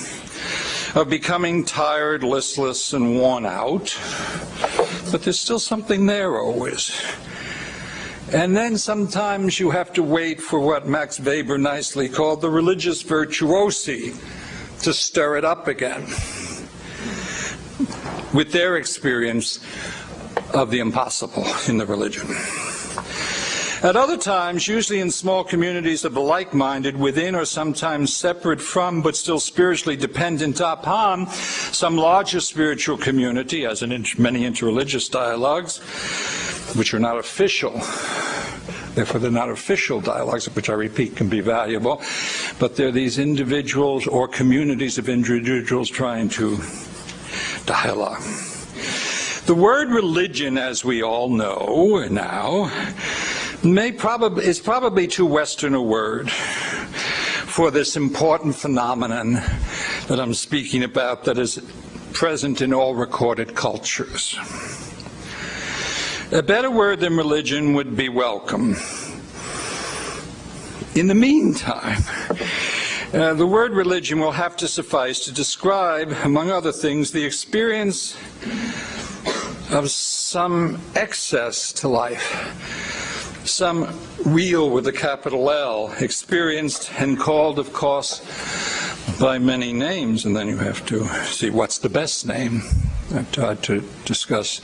of becoming tired, listless, and worn out. But there's still something there always. And then sometimes you have to wait for what Max Weber nicely called the religious virtuosi to stir it up again with their experience of the impossible in the religion. At other times, usually in small communities of the like-minded, within or sometimes separate from, but still spiritually dependent upon, some larger spiritual community, as in many interreligious dialogues, which are not official. Therefore, they're not official dialogues, which I repeat can be valuable, but they're these individuals or communities of individuals trying to dialogue. The word religion, as we all know now, is probably too Western a word for this important phenomenon that I'm speaking about, that is present in all recorded cultures. A better word than religion would be welcome. In the meantime, the word religion will have to suffice to describe, among other things, the experience of some excess to life, some real with a capital L, experienced and called, of course, by many names, and then you have to see what's the best name. I tried to discuss,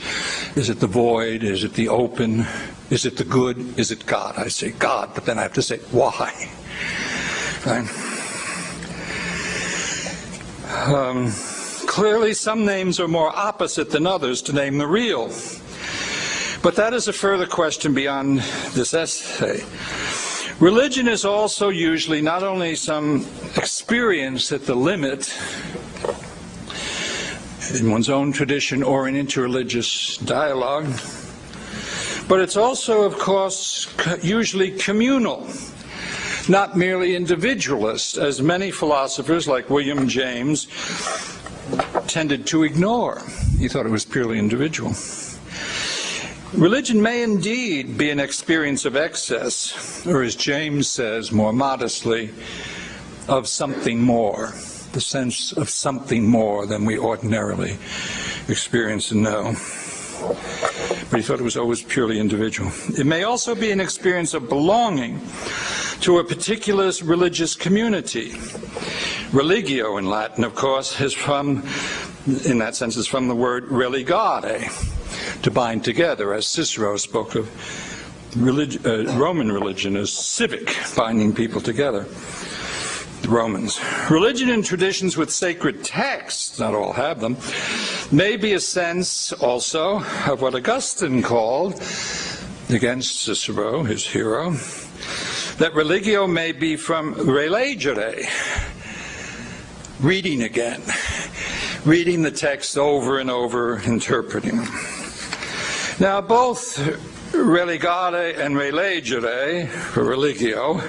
is it the void, is it the open, is it the good, is it God? I say God, but then I have to say why. Right? Clearly some names are more opposite than others to name the real. But that is a further question beyond this essay. Religion is also usually not only some experience at the limit in one's own tradition or in interreligious dialogue, but it's also, of course, usually communal, not merely individualist, as many philosophers like William James tended to ignore. He thought it was purely individual. Religion may indeed be an experience of excess, or as James says more modestly, of something more, the sense of something more than we ordinarily experience and know. But he thought it was always purely individual. It may also be an experience of belonging to a particular religious community. Religio in Latin, of course, is from, in that sense, is from the word religare, to bind together, as Cicero spoke of Roman religion as civic, binding people together. The Romans. Religion and traditions with sacred texts, not all have them, may be a sense also of what Augustine called, against Cicero, his hero, that religio may be from relegere, reading again, reading the text over and over, interpreting them. Now, both religare and relegere, for religio,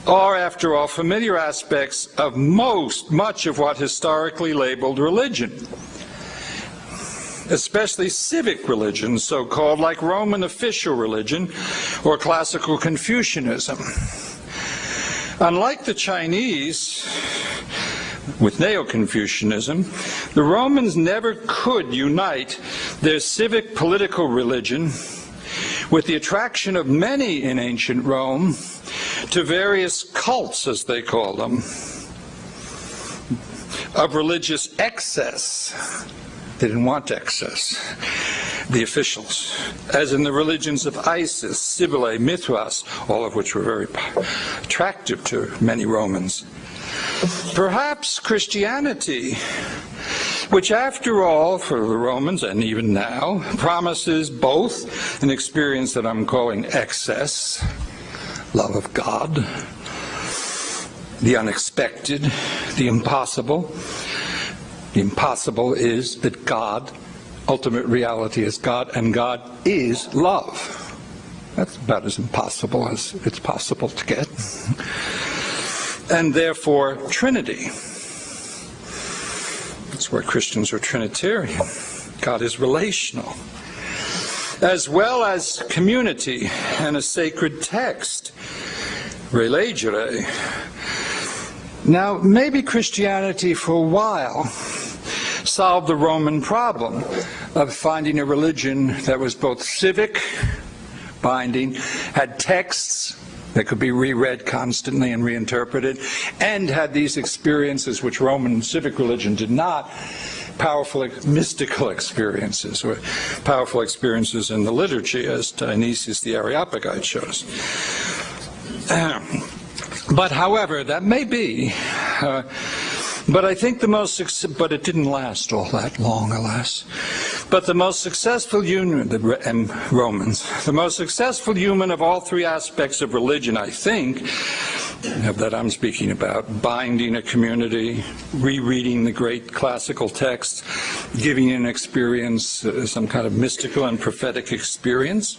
are, after all, familiar aspects of much of what historically labeled religion, especially civic religion, so-called, like Roman official religion or classical Confucianism. Unlike the Chinese, with Neo-Confucianism, the Romans never could unite their civic political religion with the attraction of many in ancient Rome to various cults, as they call them, of religious excess. They didn't want excess, the officials, as in the religions of Isis, Cybele, Mithras, all of which were very attractive to many Romans. Perhaps Christianity, which after all, for the Romans and even now, promises both an experience that I'm calling excess, love of God, the unexpected, the impossible. The impossible is that God, ultimate reality is God, and God is love. That's about as impossible as it's possible to get. And therefore, Trinity. That's where Christians are Trinitarian. God is relational. As well as community and a sacred text, relegere. Now, maybe Christianity for a while solved the Roman problem of finding a religion that was both civic, binding, had texts that could be reread constantly and reinterpreted, and had these experiences which Roman civic religion did not, powerful mystical experiences, or powerful experiences in the liturgy, as Dionysius the Areopagite shows. But however, that may be, but I think but it didn't last all that long, alas. But the most successful union, Romans, the most successful union of all three aspects of religion, I think, that I'm speaking about, binding a community, rereading the great classical texts, giving an experience, some kind of mystical and prophetic experience,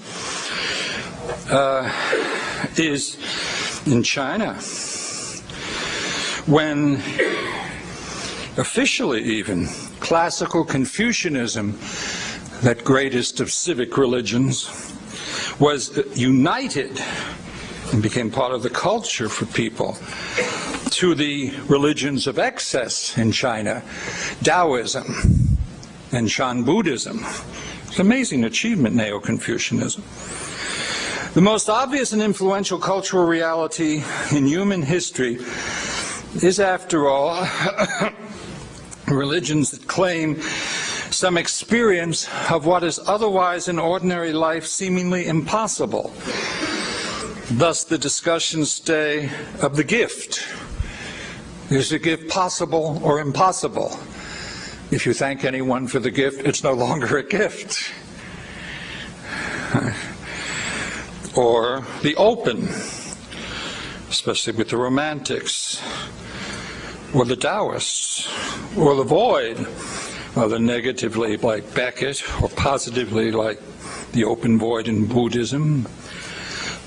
is in China, when officially even classical Confucianism, that greatest of civic religions, was united and became part of the culture for people to the religions of excess in China, Taoism and Shan Buddhism. It's an amazing achievement, Neo-Confucianism. The most obvious and influential cultural reality in human history is, after all, religions that claim some experience of what is otherwise in ordinary life seemingly impossible. Thus the discussions today of the gift. Is the gift possible or impossible? If you thank anyone for the gift, it's no longer a gift. Or the open, especially with the Romantics, or the Taoists, or the void, whether negatively like Beckett, or positively like the open void in Buddhism,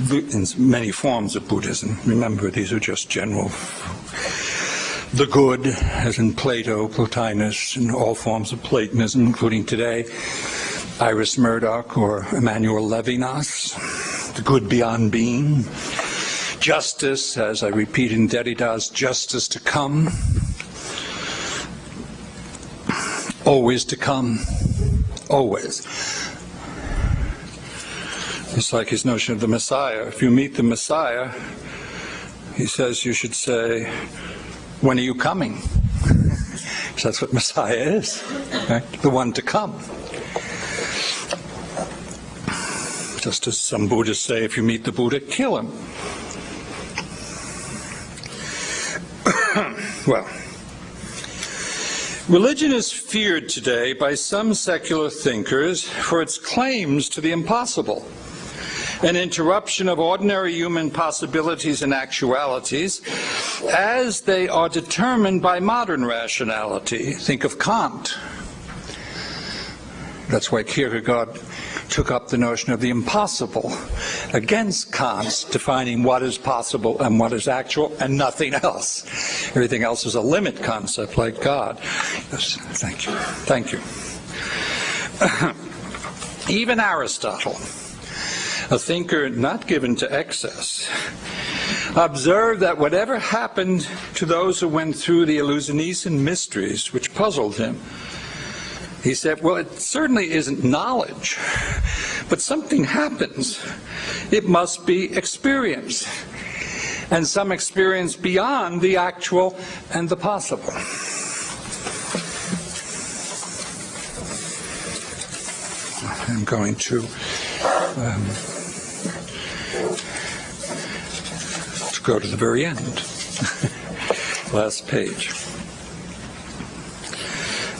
in many forms of Buddhism. Remember, these are just general. The good, as in Plato, Plotinus, and all forms of Platonism, including today, Iris Murdoch or Emmanuel Levinas, the good beyond being. Justice, as I repeat in Derrida's justice to come, always to come, always. It's like his notion of the Messiah. If you meet the Messiah, he says you should say, when are you coming? So that's what Messiah is, right? The one to come. Just as some Buddhists say, if you meet the Buddha, kill him. Well, religion is feared today by some secular thinkers for its claims to the impossible, an interruption of ordinary human possibilities and actualities as they are determined by modern rationality. Think of Kant. That's why Kierkegaard took up the notion of the impossible against Kant's defining what is possible and what is actual and nothing else. Everything else is a limit concept like God. Yes, thank you. Thank you. Even Aristotle, a thinker not given to excess, observed that whatever happened to those who went through the Eleusinian mysteries, which puzzled him, he said, well, it certainly isn't knowledge, but something happens. It must be experience, and some experience beyond the actual and the possible. I'm going to go to the very end. Last page.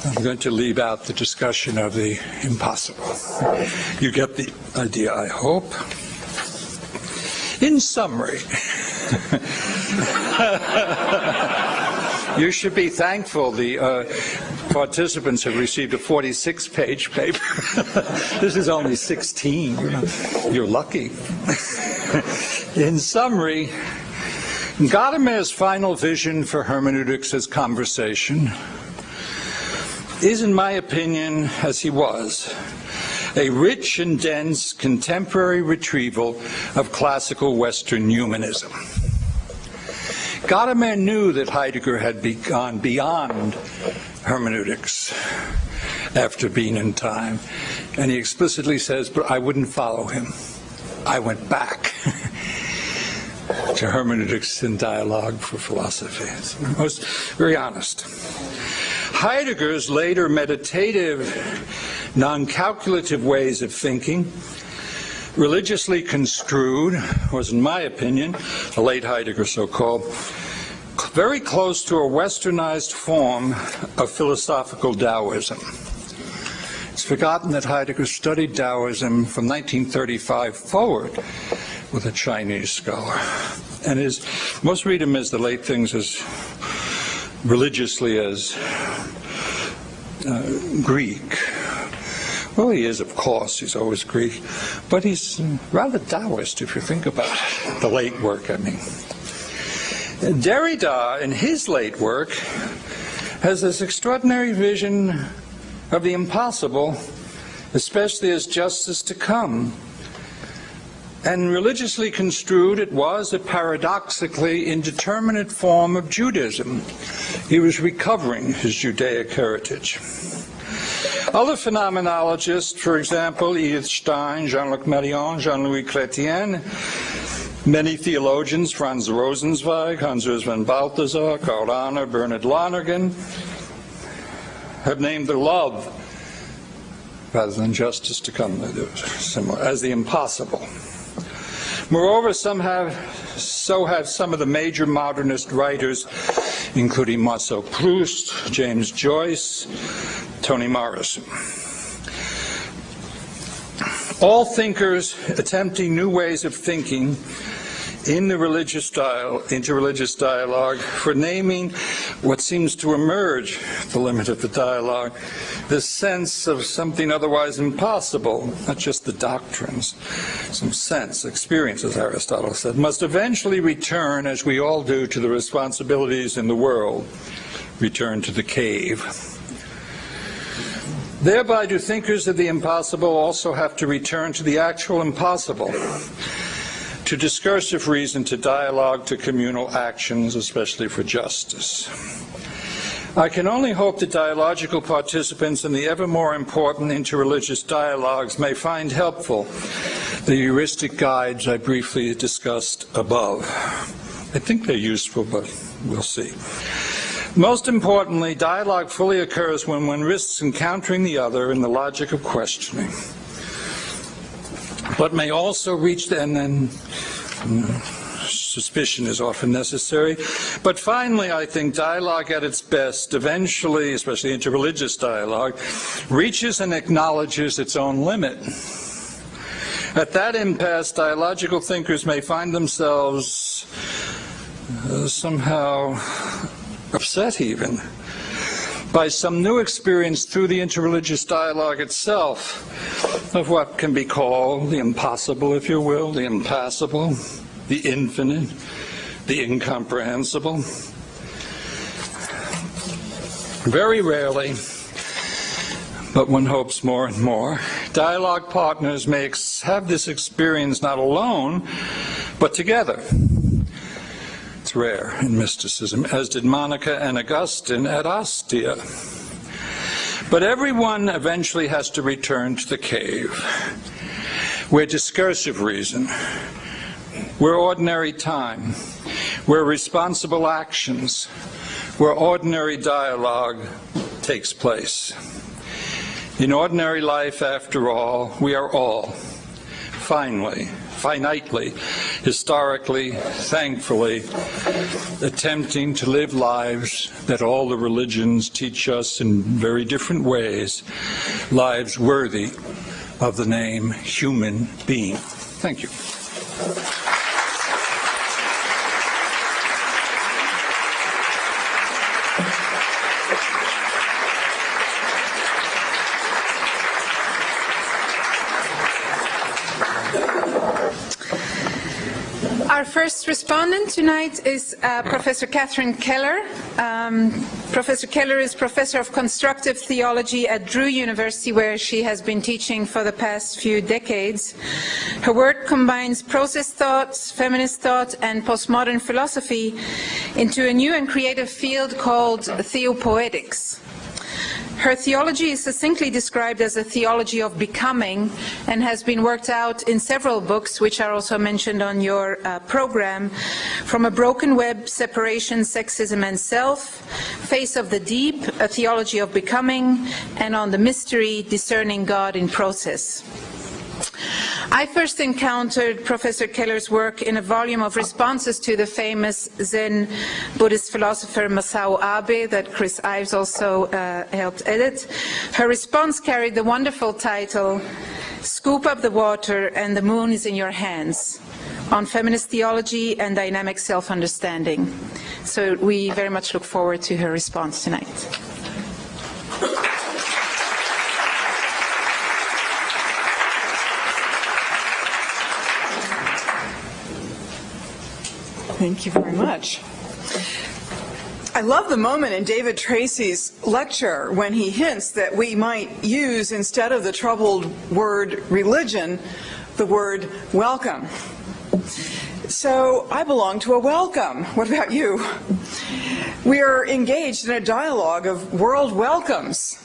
I'm going to leave out the discussion of the impossible. You get the idea, I hope. In summary, you should be thankful the participants have received a 46-page paper. This is only 16. You're lucky. In summary, Gadamer's final vision for hermeneutics as conversation is, in my opinion, as he was, a rich and dense contemporary retrieval of classical Western humanism. Gadamer knew that Heidegger had gone beyond hermeneutics after being in time, and he explicitly says, but I wouldn't follow him. I went back to hermeneutics and dialogue for philosophy. I was very honest. Heidegger's later meditative, non-calculative ways of thinking, religiously construed, was, in my opinion, the late Heidegger so-called, very close to a westernized form of philosophical Taoism. It's forgotten that Heidegger studied Taoism from 1935 forward with a Chinese scholar. And most read him as the late things as religiously as Greek. Well, he is, of course, he's always Greek, but he's rather Taoist if you think about it. The late work, I mean. Derrida, in his late work, has this extraordinary vision of the impossible, especially as justice to come. And religiously construed, it was a paradoxically indeterminate form of Judaism. He was recovering his Judaic heritage. Other phenomenologists, for example, Edith Stein, Jean-Luc Marion, Jean-Louis Chrétien, many theologians, Franz Rosenzweig, Hans-Urs von Balthasar, Karl Rahner, Bernard Lonergan, have named the love rather than justice to come as the impossible. Moreover, so have some of the major modernist writers, including Marcel Proust, James Joyce, Toni Morrison. All thinkers attempting new ways of thinking in the interreligious dialogue for naming what seems to emerge, the limit of the dialogue, this sense of something otherwise impossible, not just the doctrines, some sense, experience, as Aristotle said, must eventually return, as we all do, to the responsibilities in the world, return to the cave. Thereby do thinkers of the impossible also have to return to the actual impossible, to discursive reason, to dialogue, to communal actions, especially for justice. I can only hope that dialogical participants in the ever more important interreligious dialogues may find helpful the heuristic guides I briefly discussed above. I think they're useful, but we'll see. Most importantly, dialogue fully occurs when one risks encountering the other in the logic of questioning, but may also reach the end, and suspicion is often necessary. But finally, I think dialogue at its best eventually, especially interreligious dialogue, reaches and acknowledges its own limit. At that impasse, dialogical thinkers may find themselves somehow upset even by some new experience through the interreligious dialogue itself of what can be called the impossible, if you will, the impassable, the infinite, the incomprehensible. Very rarely, but one hopes more and more, dialogue partners may have this experience not alone, but together. It's rare in mysticism, as did Monica and Augustine at Ostia. But everyone eventually has to return to the cave, where discursive reason, where ordinary time, where responsible actions, where ordinary dialogue takes place. In ordinary life, after all, we are all, finitely, historically, thankfully, attempting to live lives that all the religions teach us in very different ways, lives worthy of the name human being. Thank you. Our first respondent tonight is Professor Catherine Keller. Professor Keller is Professor of Constructive Theology at Drew University, where she has been teaching for the past few decades. Her work combines process thought, feminist thought, and postmodern philosophy into a new and creative field called theopoetics. Her theology is succinctly described as a theology of becoming and has been worked out in several books, which are also mentioned on your program, from A Broken Web, Separation, Sexism and Self, Face of the Deep, A Theology of Becoming, and on the mystery, Discerning God in Process. I first encountered Professor Keller's work in a volume of responses to the famous Zen Buddhist philosopher Masao Abe that Chris Ives also helped edit. Her response carried the wonderful title, Scoop Up the Water and the Moon is in Your Hands, on feminist theology and dynamic self-understanding. So we very much look forward to her response tonight. Thank you very much. I love the moment in David Tracy's lecture when he hints that we might use, instead of the troubled word religion, the word welcome. So I belong to a welcome. What about you? We are engaged in a dialogue of world welcomes.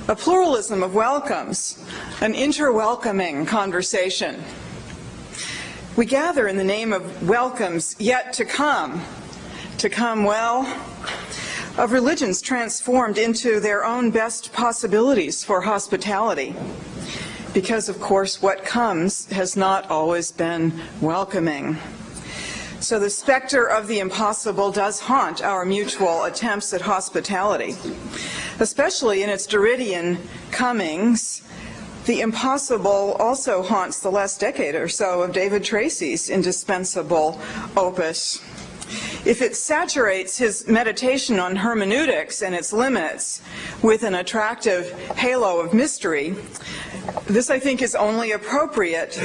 a pluralism of welcomes, an interwelcoming conversation. We gather in the name of welcomes yet to come well, of religions transformed into their own best possibilities for hospitality. Because, of course, what comes has not always been welcoming. So the specter of the impossible does haunt our mutual attempts at hospitality. Especially in its Derridian comings, the impossible also haunts the last decade or so of David Tracy's indispensable opus. If it saturates his meditation on hermeneutics and its limits with an attractive halo of mystery, this, I think, is only appropriate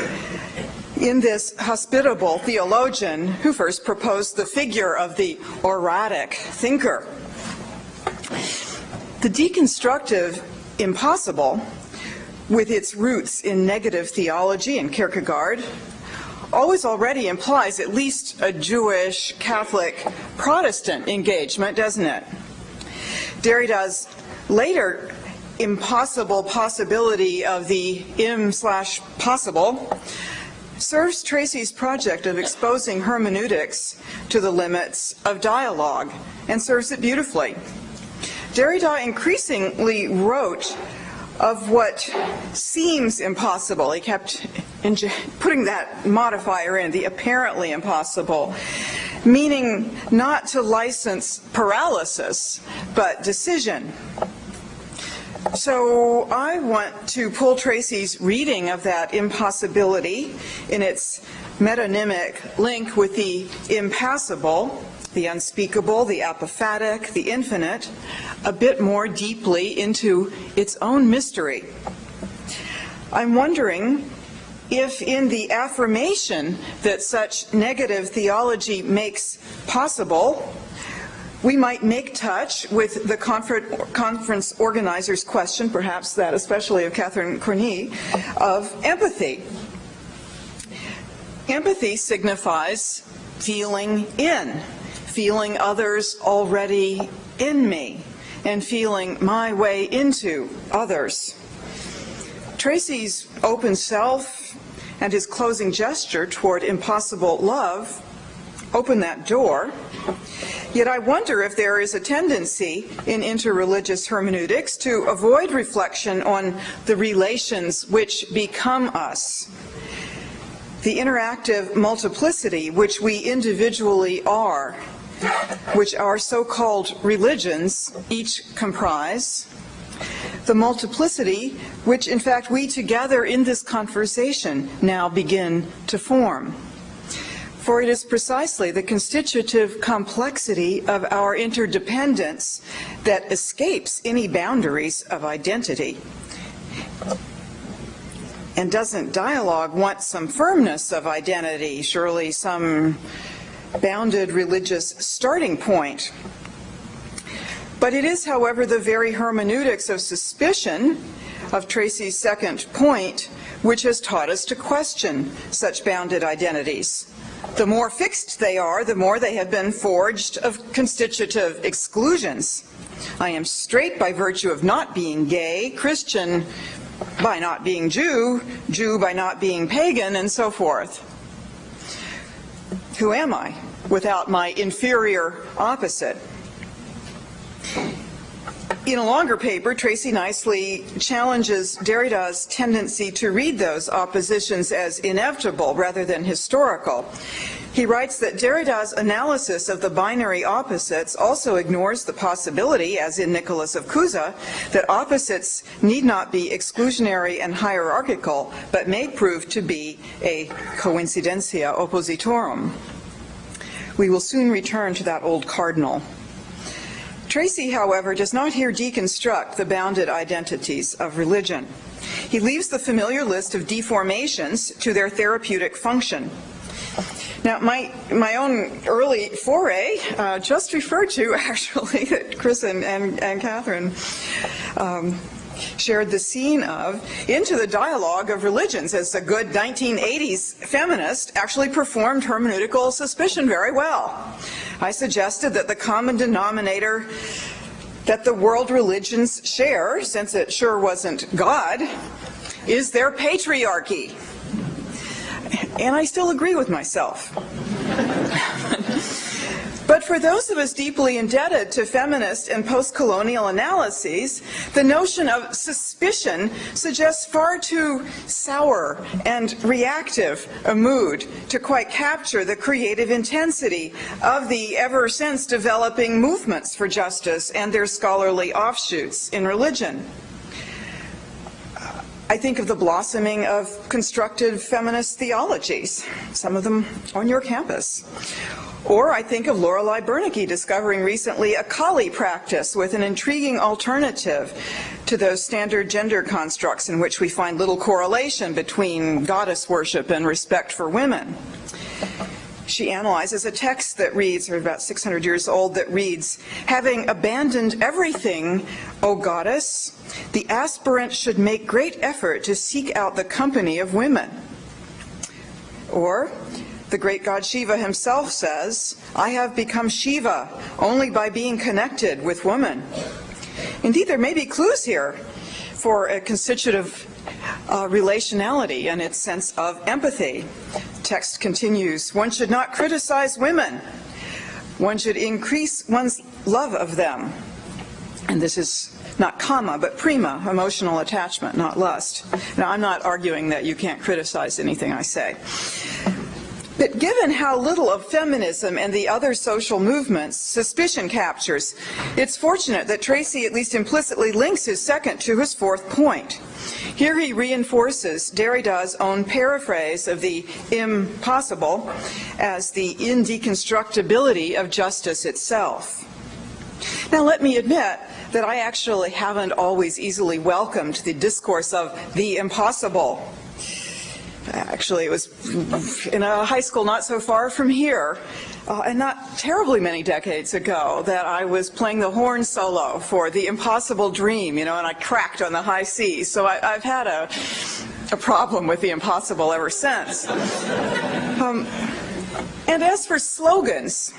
in this hospitable theologian who first proposed the figure of the oratic thinker. The deconstructive impossible, with its roots in negative theology and Kierkegaard, always already implies at least a Jewish, Catholic, Protestant engagement, doesn't it? Derrida's later impossible possibility of the im/possible serves Tracy's project of exposing hermeneutics to the limits of dialogue, and serves it beautifully. Derrida increasingly wrote of what seems impossible. He kept putting that modifier in, the apparently impossible, meaning not to license paralysis, but decision. So I want to pull Tracy's reading of that impossibility in its metonymic link with the impassible, the unspeakable, the apophatic, the infinite, a bit more deeply into its own mystery. I'm wondering if in the affirmation that such negative theology makes possible, we might make touch with the conference organizer's question, perhaps that especially of Catherine Cornille, of empathy. Empathy signifies feeling in, feeling others already in me, and feeling my way into others. Tracy's open self and his closing gesture toward impossible love open that door. Yet I wonder if there is a tendency in interreligious hermeneutics to avoid reflection on the relations which become us, the interactive multiplicity which we individually are, which our so-called religions each comprise, the multiplicity which, in fact, we together in this conversation now begin to form. For it is precisely the constitutive complexity of our interdependence that escapes any boundaries of identity. And doesn't dialogue want some firmness of identity, surely some bounded religious starting point? But it is, however, the very hermeneutics of suspicion, of Tracy's second point, which has taught us to question such bounded identities. The more fixed they are, the more they have been forged of constitutive exclusions. I am straight by virtue of not being gay, Christian by not being Jew, Jew by not being pagan, and so forth. Who am I without my inferior opposite? In a longer paper, Tracy nicely challenges Derrida's tendency to read those oppositions as inevitable rather than historical. He writes that Derrida's analysis of the binary opposites also ignores the possibility, as in Nicholas of Cusa, that opposites need not be exclusionary and hierarchical, but may prove to be a coincidentia oppositorum. We will soon return to that old cardinal. Tracy, however, does not here deconstruct the bounded identities of religion. He leaves the familiar list of deformations to their therapeutic function. Now, my own early foray just referred to, actually, that Chris and Catherine shared the scene of, into the dialogue of religions, as a good 1980s feminist actually performed hermeneutical suspicion very well. I suggested that the common denominator that the world religions share, since it sure wasn't God, is their patriarchy. And I still agree with myself. But for those of us deeply indebted to feminist and post-colonial analyses, the notion of suspicion suggests far too sour and reactive a mood to quite capture the creative intensity of the ever-since developing movements for justice and their scholarly offshoots in religion. I think of the blossoming of constructive feminist theologies, some of them on your campus. Or I think of Lorelei Bernanke discovering recently a Kali practice with an intriguing alternative to those standard gender constructs in which we find little correlation between goddess worship and respect for women. She analyzes a text that reads, or about 600 years old, that reads, "Having abandoned everything, O goddess, the aspirant should make great effort to seek out the company of women." Or, the great god Shiva himself says, "I have become Shiva only by being connected with woman." Indeed, there may be clues here for a constitutive relationality and its sense of empathy. Text continues, "One should not criticize women. One should increase one's love of them." And this is not comma, but prima, emotional attachment, not lust. Now, I'm not arguing that you can't criticize anything I say. But given how little of feminism and the other social movements suspicion captures, it's fortunate that Tracy at least implicitly links his second to his fourth point. Here he reinforces Derrida's own paraphrase of the impossible as the indeconstructibility of justice itself. Now, let me admit that I actually haven't always easily welcomed the discourse of the impossible. Actually, it was in a high school not so far from here, and not terribly many decades ago, that I was playing the horn solo for The Impossible Dream, and I cracked on the high C. So I've had a problem with the impossible ever since. And as for slogans,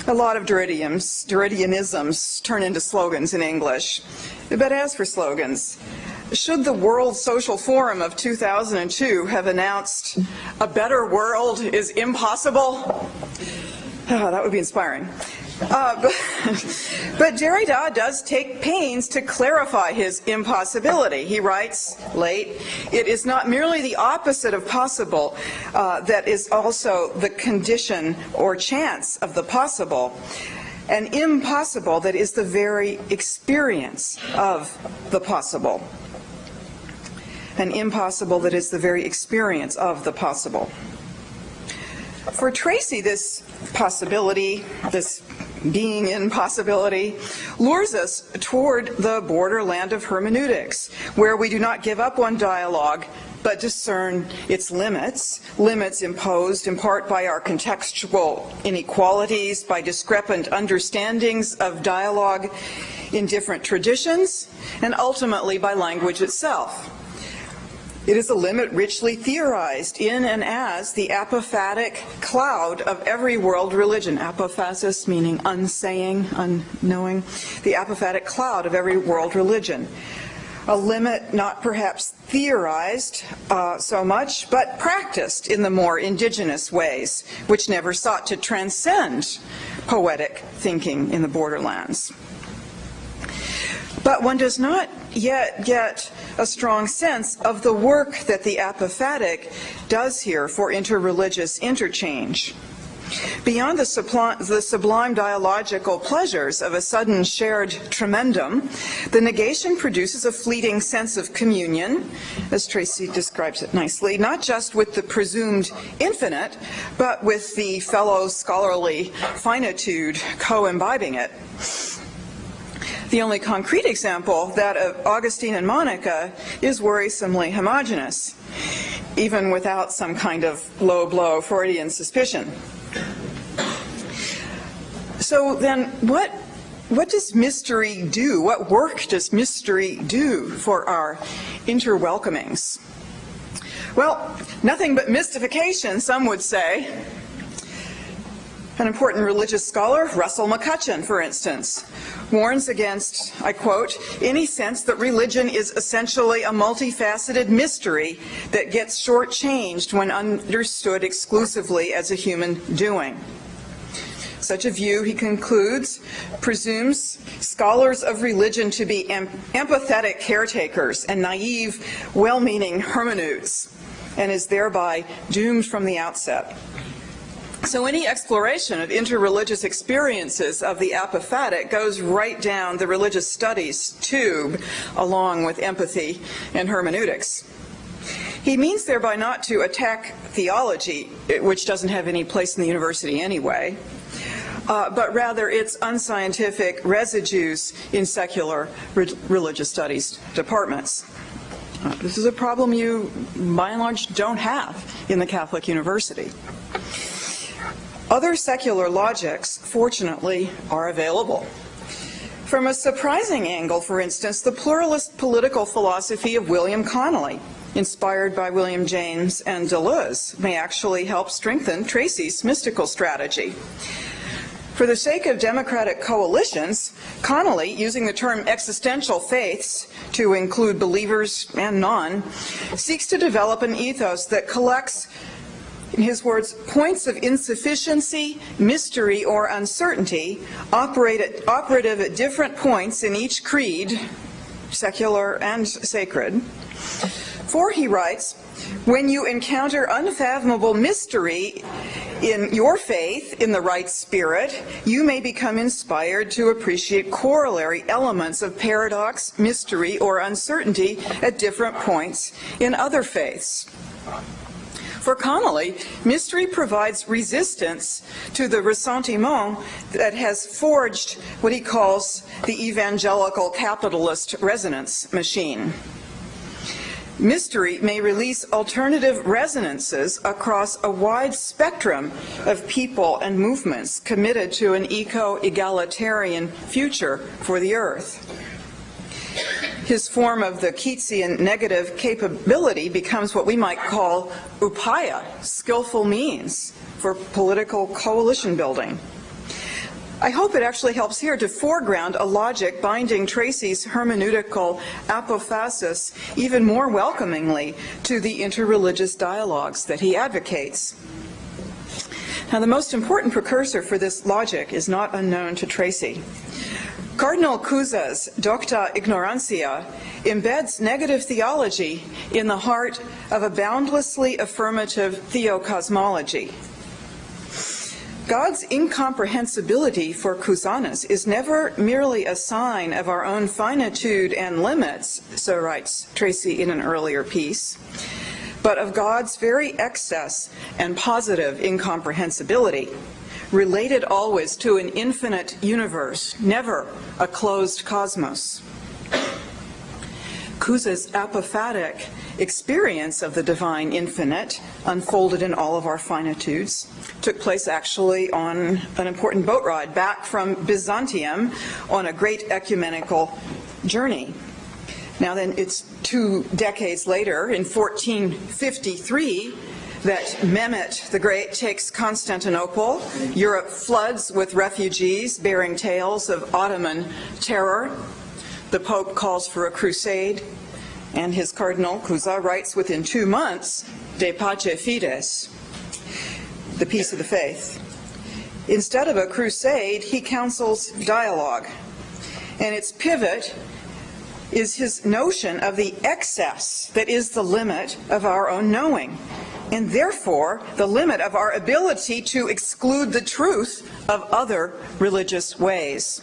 a lot of Derridianisms turn into slogans in English. But as for slogans, should the World Social Forum of 2002 have announced, "A better world is impossible"? Oh, that would be inspiring. But Derrida does take pains to clarify his impossibility. He writes, late, "It is not merely the opposite of possible that is also the condition or chance of the possible. An impossible that is the very experience of the possible." An impossible that is the very experience of the possible. For Tracy, this possibility, this being in possibility, lures us toward the borderland of hermeneutics, where we do not give up on dialogue, but discern its limits, limits imposed in part by our contextual inequalities, by discrepant understandings of dialogue in different traditions, and ultimately by language itself. It is a limit richly theorized in and as the apophatic cloud of every world religion. Apophasis meaning unsaying, unknowing. The apophatic cloud of every world religion. A limit not perhaps theorized so much, but practiced in the more indigenous ways, which never sought to transcend poetic thinking in the borderlands. But one does not yet get a strong sense of the work that the apophatic does here for interreligious interchange. Beyond the sublime dialogical pleasures of a sudden shared tremendum, the negation produces a fleeting sense of communion, as Tracy describes it nicely, not just with the presumed infinite, but with the fellow scholarly finitude co-imbibing it. The only concrete example, that of Augustine and Monica, is worrisomely homogeneous, even without some kind of low-blow Freudian suspicion. So then, what does mystery do? What work does mystery do for our interwelcomings? Well, nothing but mystification, some would say. An important religious scholar, Russell McCutcheon, for instance, warns against, I quote, any sense that religion is essentially a multifaceted mystery that gets shortchanged when understood exclusively as a human doing. Such a view, he concludes, presumes scholars of religion to be empathetic caretakers and naive, well-meaning hermeneutes, and is thereby doomed from the outset. So any exploration of interreligious experiences of the apophatic goes right down the religious studies tube, along with empathy and hermeneutics. He means thereby not to attack theology, which doesn't have any place in the university anyway, but rather its unscientific residues in secular religious studies departments. This is a problem you, by and large, don't have in the Catholic University. Other secular logics, fortunately, are available. From a surprising angle, for instance, the pluralist political philosophy of William Connolly, inspired by William James and Deleuze, may actually help strengthen Tracy's mystical strategy. For the sake of democratic coalitions, Connolly, using the term existential faiths to include believers and non, seeks to develop an ethos that collects, in his words, points of insufficiency, mystery, or uncertainty, operative at different points in each creed, secular and sacred. For, he writes, when you encounter unfathomable mystery in your faith in the right spirit, you may become inspired to appreciate corollary elements of paradox, mystery, or uncertainty at different points in other faiths. For Connolly, mystery provides resistance to the ressentiment that has forged what he calls the evangelical capitalist resonance machine. Mystery may release alternative resonances across a wide spectrum of people and movements committed to an eco-egalitarian future for the earth. His form of the Keatsian negative capability becomes what we might call upaya, skillful means for political coalition building. I hope it actually helps here to foreground a logic binding Tracy's hermeneutical apophasis even more welcomingly to the interreligious dialogues that he advocates. Now, the most important precursor for this logic is not unknown to Tracy. Cardinal Cusa's Docta Ignorantia embeds negative theology in the heart of a boundlessly affirmative theocosmology. God's incomprehensibility for Cusanus is never merely a sign of our own finitude and limits, so writes Tracy in an earlier piece, but of God's very excess and positive incomprehensibility, related always to an infinite universe, never a closed cosmos. Cusa's apophatic experience of the divine infinite, unfolded in all of our finitudes, took place actually on an important boat ride back from Byzantium on a great ecumenical journey. Now then, it's 2 decades later, in 1453, that Mehmet the Great takes Constantinople. Europe floods with refugees bearing tales of Ottoman terror. The Pope calls for a crusade, and his Cardinal Cusa writes within 2 months, De Pace Fides, the peace of the faith. Instead of a crusade, he counsels dialogue, and its pivot is his notion of the excess that is the limit of our own knowing, and therefore the limit of our ability to exclude the truth of other religious ways.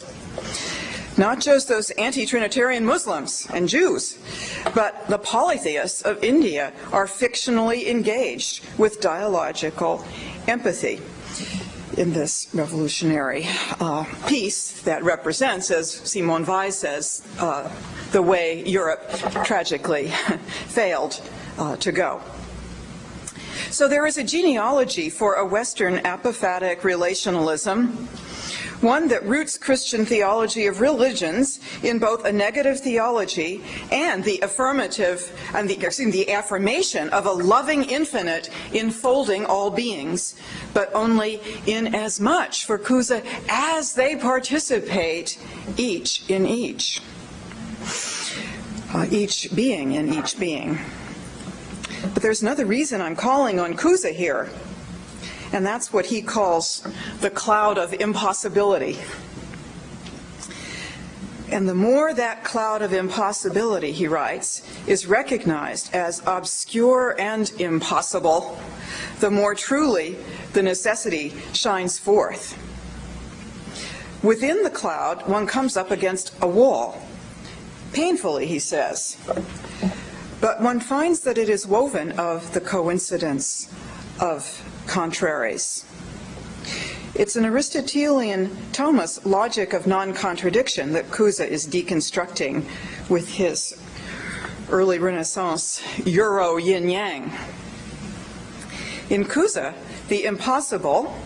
Not just those anti-Trinitarian Muslims and Jews, but the polytheists of India are fictionally engaged with dialogical empathy in this revolutionary peace that represents, as Simone Weil says, the way Europe tragically failed to go. So there is a genealogy for a Western apophatic relationalism one that roots Christian theology of religions in both a negative theology and the the affirmation of a loving infinite enfolding all beings, but only in as much, for Cusa, as they participate each in each. Each being in each being. But there's another reason I'm calling on Cusa here, and that's what he calls the cloud of impossibility. And the more that cloud of impossibility, he writes, is recognized as obscure and impossible, the more truly the necessity shines forth. Within the cloud, one comes up against a wall. Painfully, he says. But one finds that it is woven of the coincidence of contraries. It's an Aristotelian Thomas logic of non-contradiction that Cusa is deconstructing with his early Renaissance Euro yin-yang. In Cusa, the impossible,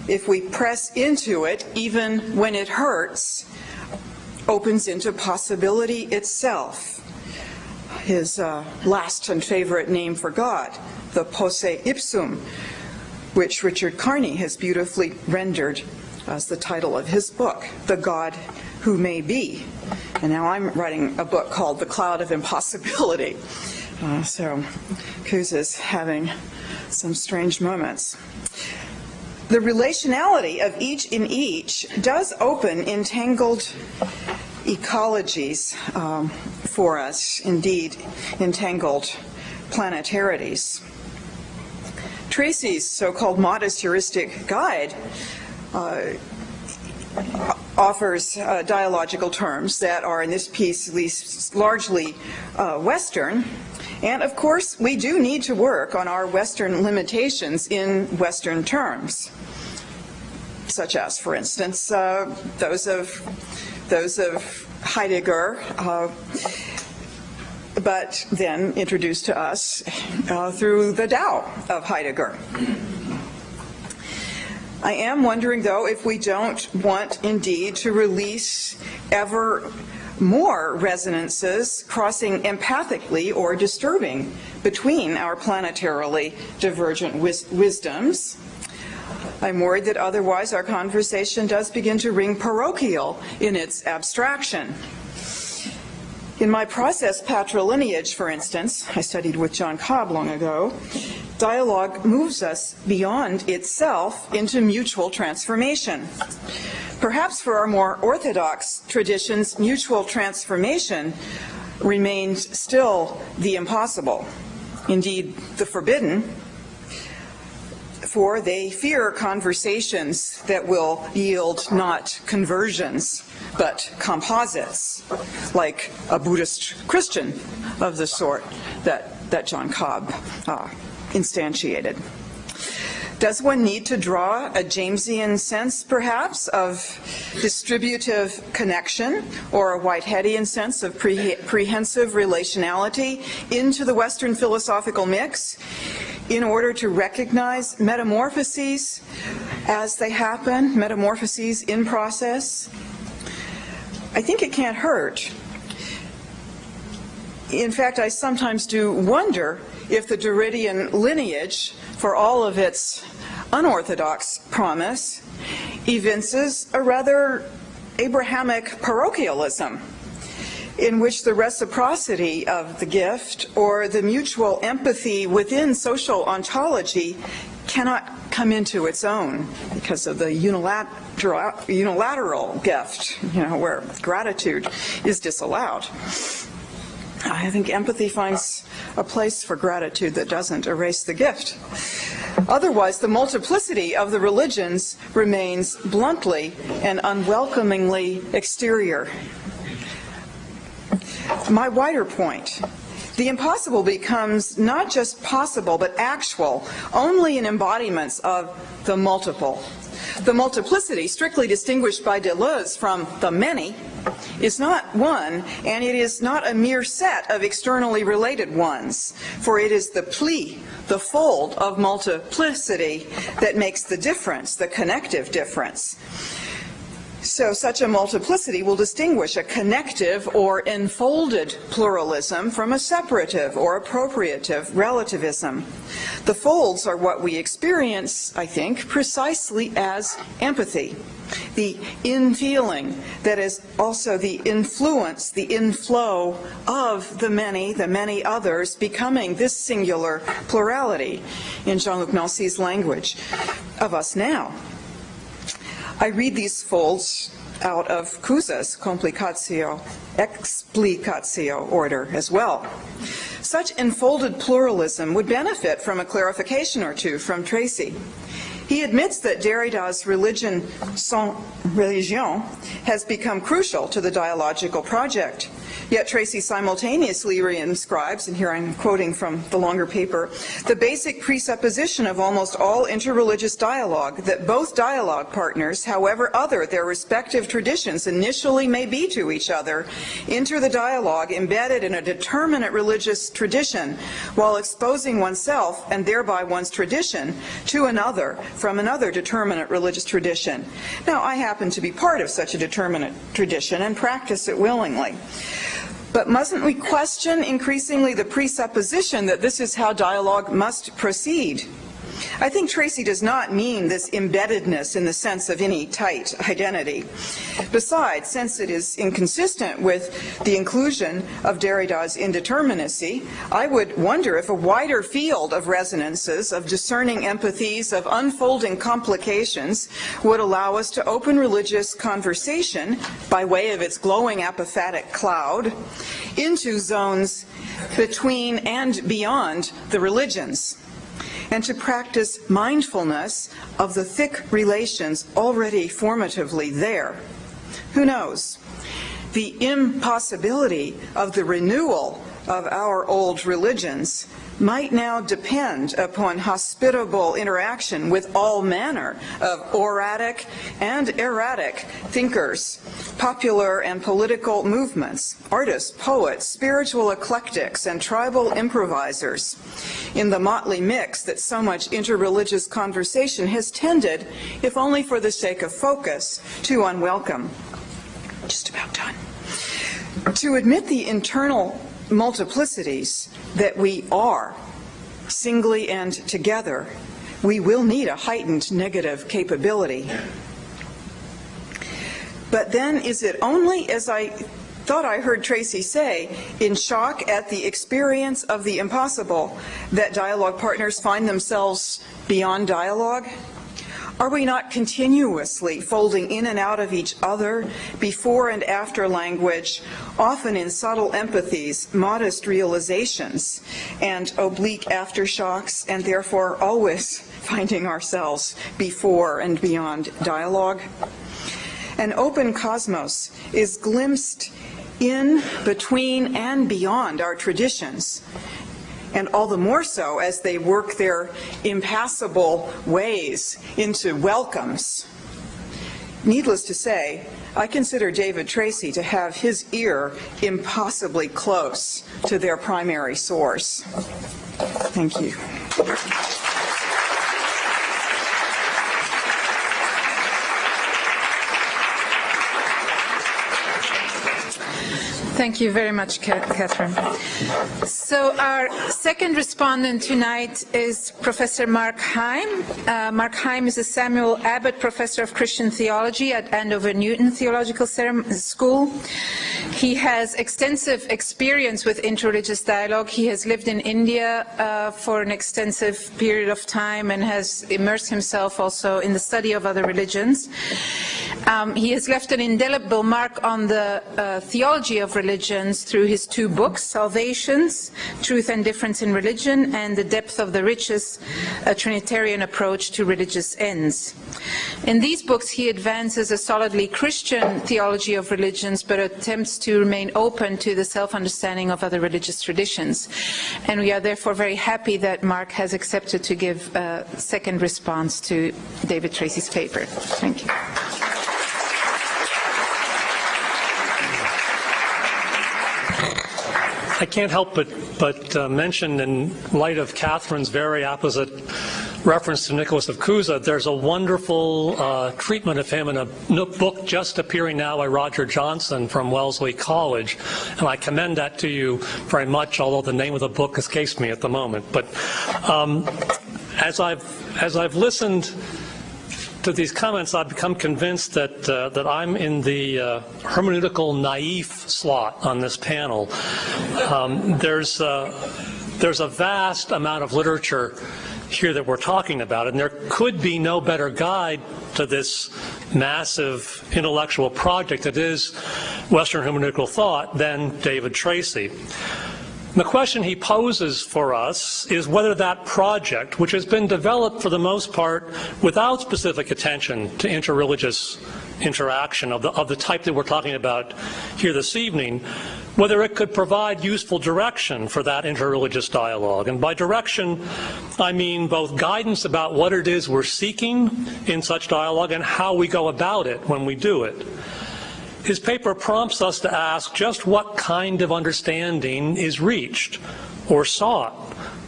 if we press into it, even when it hurts, opens into possibility itself. His last and favorite name for God, the posse ipsum, which Richard Carney has beautifully rendered as the title of his book, The God Who May Be. And now I'm writing a book called The Cloud of Impossibility. So Cusa's having some strange moments. The relationality of each in each does open entangled ecologies for us, indeed entangled planetarities. Tracy's so-called modest heuristic guide offers dialogical terms that are in this piece at least largely Western. And of course, we do need to work on our Western limitations in Western terms, such as, for instance, those of Heidegger, but then introduced to us through the Tao of Heidegger. I am wondering, though, if we don't want indeed to release ever more resonances crossing empathically or disturbing between our planetarily divergent wisdoms. I'm worried that otherwise our conversation does begin to ring parochial in its abstraction. In my process patrilineage, for instance, I studied with John Cobb long ago, dialogue moves us beyond itself into mutual transformation. Perhaps for our more orthodox traditions, mutual transformation remains still the impossible, indeed the forbidden, for they fear conversations that will yield not conversions, but composites, like a Buddhist Christian of the sort that John Cobb instantiated. Does one need to draw a Jamesian sense, perhaps, of distributive connection, or a Whiteheadian sense of prehensive relationality into the Western philosophical mix in order to recognize metamorphoses as they happen, metamorphoses in process? I think it can't hurt. In fact, I sometimes do wonder if the Derridian lineage, for all of its unorthodox promise, evinces a rather Abrahamic parochialism, in which the reciprocity of the gift or the mutual empathy within social ontology cannot come into its own because of the unilateral gift, where gratitude is disallowed. I think empathy finds a place for gratitude that doesn't erase the gift. Otherwise, the multiplicity of the religions remains bluntly and unwelcomingly exterior. My wider point, the impossible becomes not just possible, but actual, only in embodiments of the multiple. The multiplicity, strictly distinguished by Deleuze from the many, is not one, and it is not a mere set of externally related ones, for it is the pli, the fold of multiplicity, that makes the difference, the connective difference. So such a multiplicity will distinguish a connective or enfolded pluralism from a separative or appropriative relativism. The folds are what we experience, I think, precisely as empathy. The in-feeling that is also the influence, the inflow of the many others becoming this singular plurality, in Jean-Luc Nancy's language, of us now. I read these folds out of Cusa's Complicatio Explicatio order as well. Such enfolded pluralism would benefit from a clarification or two from Tracy. He admits that Derrida's religion sans religion has become crucial to the dialogical project. Yet Tracy simultaneously reinscribes, and here I'm quoting from the longer paper, the basic presupposition of almost all interreligious dialogue, that both dialogue partners, however other their respective traditions initially may be to each other, enter the dialogue embedded in a determinate religious tradition, while exposing oneself, and thereby one's tradition, to another from another determinate religious tradition. Now, I happen to be part of such a determinate tradition and practice it willingly. But mustn't we question increasingly the presupposition that this is how dialogue must proceed? I think Tracy does not mean this embeddedness in the sense of any tight identity. Besides, since it is inconsistent with the inclusion of Derrida's indeterminacy, I would wonder if a wider field of resonances, of discerning empathies, of unfolding complications would allow us to open religious conversation by way of its glowing apophatic cloud into zones between and beyond the religions, and to practice mindfulness of the thick relations already formatively there. Who knows? The impossibility of the renewal of our old religions might now depend upon hospitable interaction with all manner of auratic and erratic thinkers, popular and political movements, artists, poets, spiritual eclectics, and tribal improvisers, in the motley mix that so much interreligious conversation has tended, if only for the sake of focus, to unwelcome. Just about done. To admit the internal multiplicities that we are, singly and together, we will need a heightened negative capability. But then is it only, as I thought I heard Tracy say, in shock at the experience of the impossible that dialogue partners find themselves beyond dialogue? Are we not continuously folding in and out of each other, before and after language, often in subtle empathies, modest realizations, and oblique aftershocks, and therefore always finding ourselves before and beyond dialogue? An open cosmos is glimpsed in, between, and beyond our traditions, and all the more so as they work their impassable ways into welcomes. Needless to say, I consider David Tracy to have his ear impossibly close to their primary source. Thank you. Thank you very much, Catherine. So our second respondent tonight is Professor Mark Heim. Mark Heim is a Samuel Abbott Professor of Christian Theology at Andover Newton Theological School. He has extensive experience with interreligious dialogue. He has lived in India for an extensive period of time and has immersed himself also in the study of other religions. He has left an indelible mark on the theology of religions through his two books, Salvations, Truth and Difference in Religion, and The Depth of the Riches, a Trinitarian Approach to Religious Ends. In these books, he advances a solidly Christian theology of religions, but attempts to remain open to the self-understanding of other religious traditions. And we are therefore very happy that Mark has accepted to give a second response to David Tracy's paper. Thank you. I can't help but mention, in light of Catherine's very apposite reference to Nicholas of Cusa, there's a wonderful treatment of him in a book just appearing now by Roger Johnson from Wellesley College, and I commend that to you very much, although the name of the book escapes me at the moment. But as I've listened to these comments, I've become convinced that I'm in the hermeneutical naif slot on this panel. There's a vast amount of literature here that we're talking about, and there could be no better guide to this massive intellectual project that is Western hermeneutical thought than David Tracy. The question he poses for us is whether that project, which has been developed for the most part without specific attention to interreligious interaction of the type that we're talking about here this evening, whether it could provide useful direction for that interreligious dialogue. And by direction, I mean both guidance about what it is we're seeking in such dialogue and how we go about it when we do it. His paper prompts us to ask just what kind of understanding is reached or sought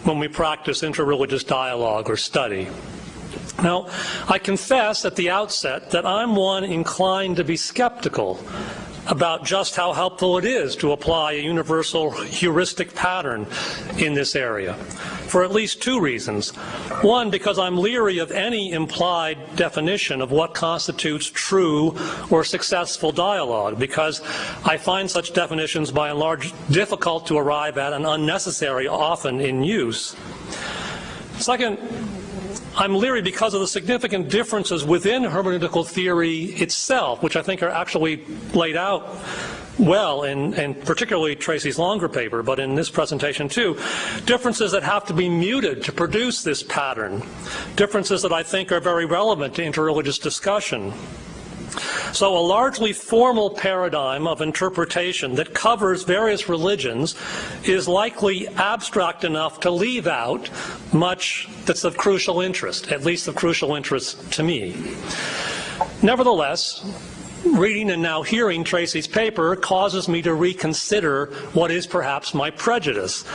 when we practice interreligious dialogue or study. Now, I confess at the outset that I'm one inclined to be skeptical about just how helpful it is to apply a universal heuristic pattern in this area, for at least two reasons. One, because I'm leery of any implied definition of what constitutes true or successful dialogue, because I find such definitions by and large difficult to arrive at and unnecessary often in use. Second, I'm leery because of the significant differences within hermeneutical theory itself, which I think are actually laid out well in particularly Tracy's longer paper, but in this presentation too. Differences that have to be muted to produce this pattern. Differences that I think are very relevant to interreligious discussion. So a largely formal paradigm of interpretation that covers various religions is likely abstract enough to leave out much that's of crucial interest, at least of crucial interest to me. Nevertheless, reading and now hearing Tracy's paper causes me to reconsider what is perhaps my prejudice.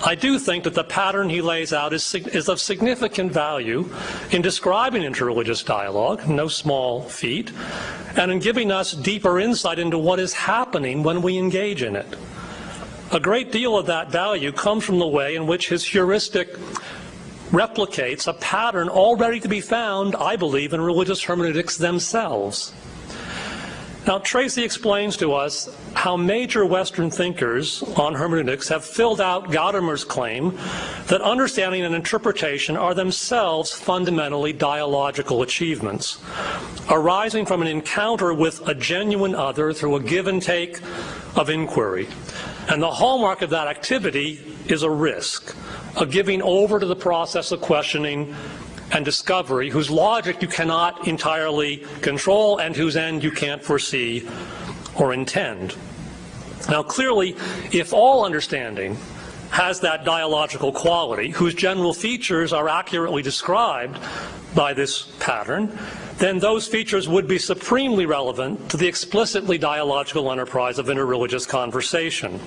I do think that the pattern he lays out is of significant value in describing interreligious dialogue, no small feat, and in giving us deeper insight into what is happening when we engage in it. A great deal of that value comes from the way in which his heuristic replicates a pattern already to be found, I believe, in religious hermeneutics themselves. Now, Tracy explains to us how major Western thinkers on hermeneutics have filled out Gadamer's claim that understanding and interpretation are themselves fundamentally dialogical achievements, arising from an encounter with a genuine other through a give and take of inquiry. And the hallmark of that activity is a risk, a giving over to the process of questioning and discovery, whose logic you cannot entirely control and whose end you can't foresee or intend. Now, clearly, if all understanding has that dialogical quality, whose general features are accurately described by this pattern, then those features would be supremely relevant to the explicitly dialogical enterprise of interreligious conversation.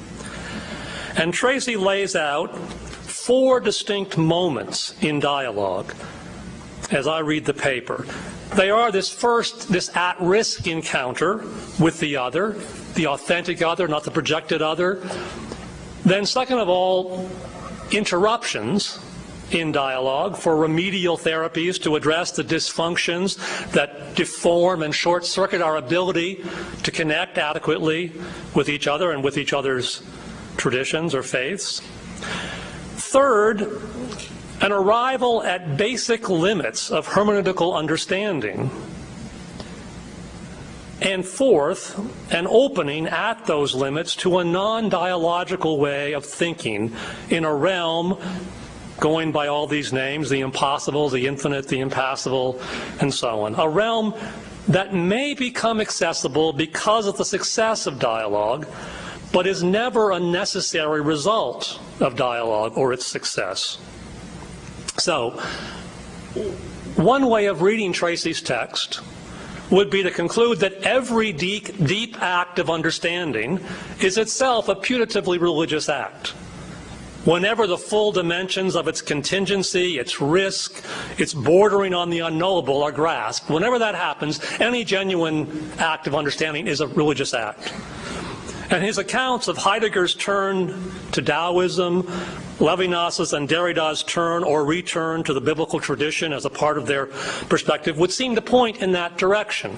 And Tracy lays out 4 distinct moments in dialogue as I read the paper. They are this at-risk encounter with the other, the authentic other, not the projected other. Then second of all, interruptions in dialogue for remedial therapies to address the dysfunctions that deform and short-circuit our ability to connect adequately with each other and with each other's traditions or faiths. Third, an arrival at basic limits of hermeneutical understanding. And fourth, an opening at those limits to a non-dialogical way of thinking in a realm going by all these names, the impossible, the infinite, the impassable, and so on. A realm that may become accessible because of the success of dialogue, but is never a necessary result of dialogue or its success. So, one way of reading Tracy's text would be to conclude that every deep act of understanding is itself a putatively religious act. whenever the full dimensions of its contingency, its risk, its bordering on the unknowable are grasped, whenever that happens, any genuine act of understanding is a religious act. And his accounts of Heidegger's turn to Taoism, Levinas's and Derrida's turn or return to the biblical tradition as a part of their perspective would seem to point in that direction.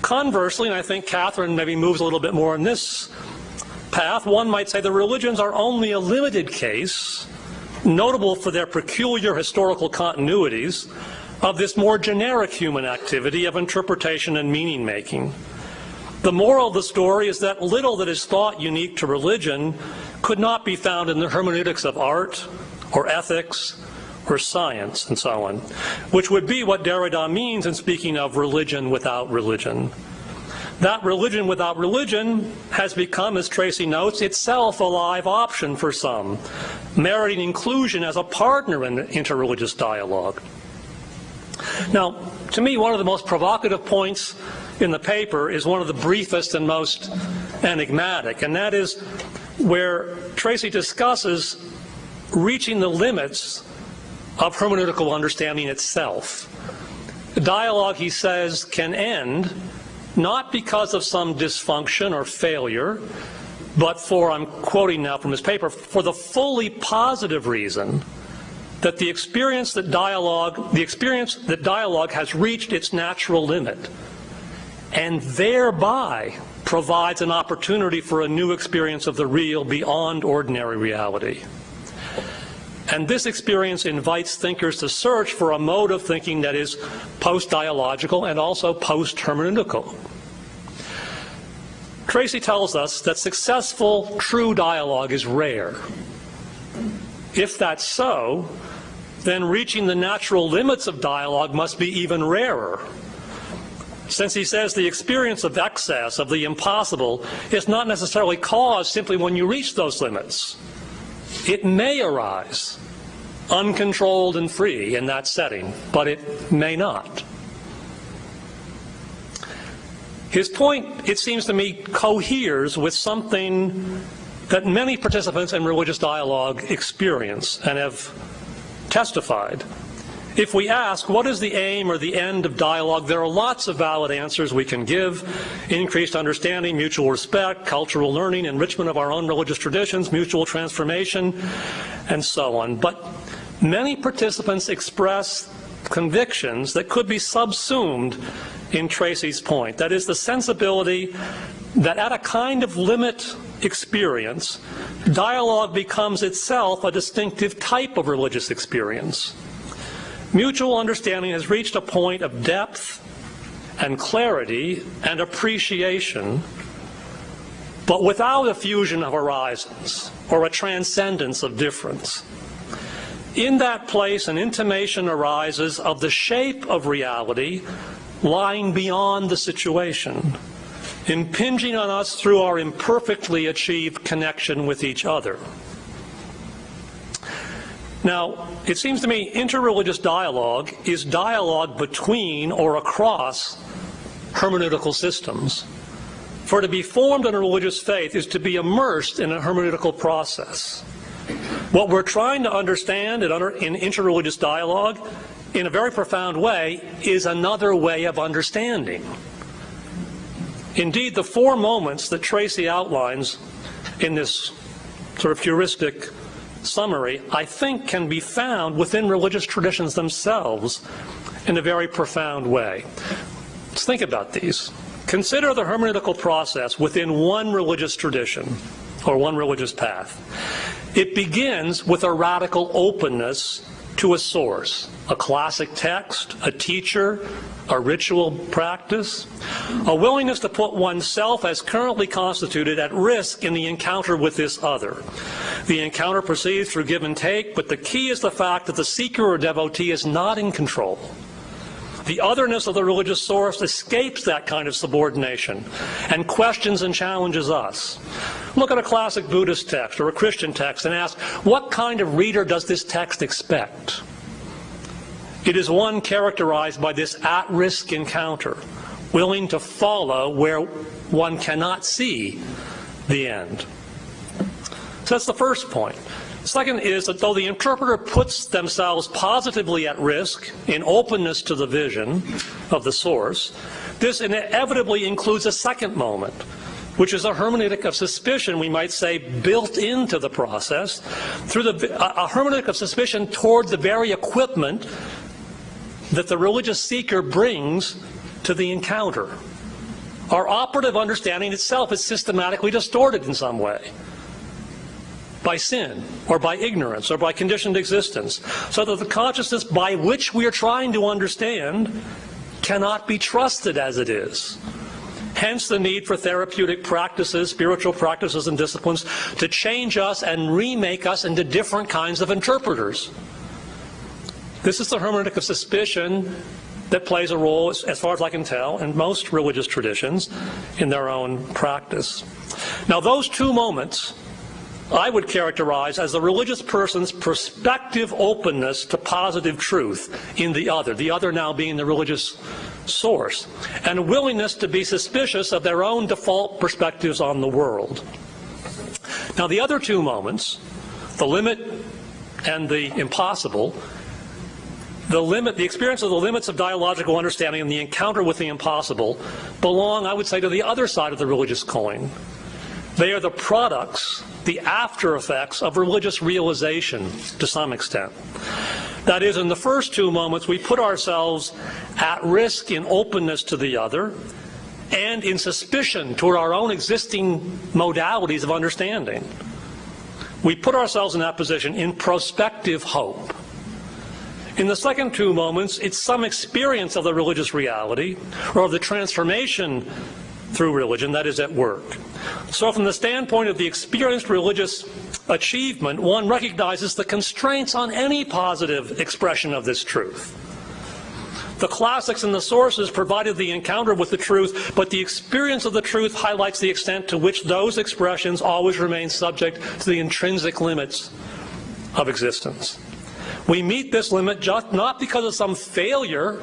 Conversely, and I think Catherine maybe moves a little bit more in this path, one might say the religions are only a limited case, notable for their peculiar historical continuities, of this more generic human activity of interpretation and meaning-making. The moral of the story is that little that is thought unique to religion could not be found in the hermeneutics of art or ethics or science and so on, which would be what Derrida means in speaking of religion without religion. That religion without religion has become, as Tracy notes, itself a live option for some, meriting inclusion as a partner in interreligious dialogue. Now, to me, one of the most provocative points in the paper is one of the briefest and most enigmatic, and that is where Tracy discusses reaching the limits of hermeneutical understanding itself. The dialogue, he says, can end not because of some dysfunction or failure, but for, I'm quoting now from his paper, for the fully positive reason that the experience that dialogue has reached its natural limit, and thereby provides an opportunity for a new experience of the real beyond ordinary reality. And this experience invites thinkers to search for a mode of thinking that is post-dialogical and also post-hermeneutical. Tracy tells us that successful, true dialogue is rare. If that's so, then reaching the natural limits of dialogue must be even rarer. Since he says the experience of excess, of the impossible, is not necessarily caused simply when you reach those limits. It may arise, uncontrolled and free in that setting, but it may not. His point, it seems to me, coheres with something that many participants in religious dialogue experience and have testified. If we ask, what is the aim or the end of dialogue, there are lots of valid answers we can give. Increased understanding, mutual respect, cultural learning, enrichment of our own religious traditions, mutual transformation, and so on. But many participants express convictions that could be subsumed in Tracy's point. That is, the sensibility that at a kind of limit experience, dialogue becomes itself a distinctive type of religious experience. Mutual understanding has reached a point of depth and clarity and appreciation, but without a fusion of horizons or a transcendence of difference. In that place, an intimation arises of the shape of reality lying beyond the situation, impinging on us through our imperfectly achieved connection with each other. Now, it seems to me interreligious dialogue is dialogue between or across hermeneutical systems. For to be formed in a religious faith is to be immersed in a hermeneutical process. What we're trying to understand in interreligious dialogue, in a very profound way, is another way of understanding. Indeed, the four moments that Tracy outlines in this sort of heuristic summary, I think, can be found within religious traditions themselves in a very profound way. Let's think about these. Consider the hermeneutical process within one religious tradition or one religious path. It begins with a radical openness to a source, a classic text, a teacher, a ritual practice, a willingness to put oneself as currently constituted at risk in the encounter with this other. The encounter proceeds through give and take, but the key is the fact that the seeker or devotee is not in control. The otherness of the religious source escapes that kind of subordination and questions and challenges us. Look at a classic Buddhist text or a Christian text and ask, what kind of reader does this text expect? It is one characterized by this at-risk encounter, willing to follow where one cannot see the end. So that's the first point. Second is that though the interpreter puts themselves positively at risk in openness to the vision of the source, this inevitably includes a second moment, which is a hermeneutic of suspicion, we might say, built into the process, through a hermeneutic of suspicion toward the very equipment that the religious seeker brings to the encounter. Our operative understanding itself is systematically distorted in some way, by sin, or by ignorance, or by conditioned existence, so that the consciousness by which we are trying to understand cannot be trusted as it is. Hence the need for therapeutic practices, spiritual practices and disciplines to change us and remake us into different kinds of interpreters. This is the hermeneutic of suspicion that plays a role, as far as I can tell, in most religious traditions in their own practice. Now, those two moments I would characterize as the religious person's prospective openness to positive truth in the other now being the religious source, and a willingness to be suspicious of their own default perspectives on the world. Now, the other two moments, the limit and the impossible, the experience of the limits of dialogical understanding and the encounter with the impossible belong, I would say, to the other side of the religious coin. They are the products, the after effects of religious realization to some extent. That is, in the first two moments, we put ourselves at risk in openness to the other and in suspicion toward our own existing modalities of understanding. We put ourselves in that position in prospective hope. In the second two moments, it's some experience of the religious reality or of the transformation through religion that is at work. So from the standpoint of the experienced religious achievement, one recognizes the constraints on any positive expression of this truth. The classics and the sources provided the encounter with the truth, but the experience of the truth highlights the extent to which those expressions always remain subject to the intrinsic limits of existence. We meet this limit just not because of some failure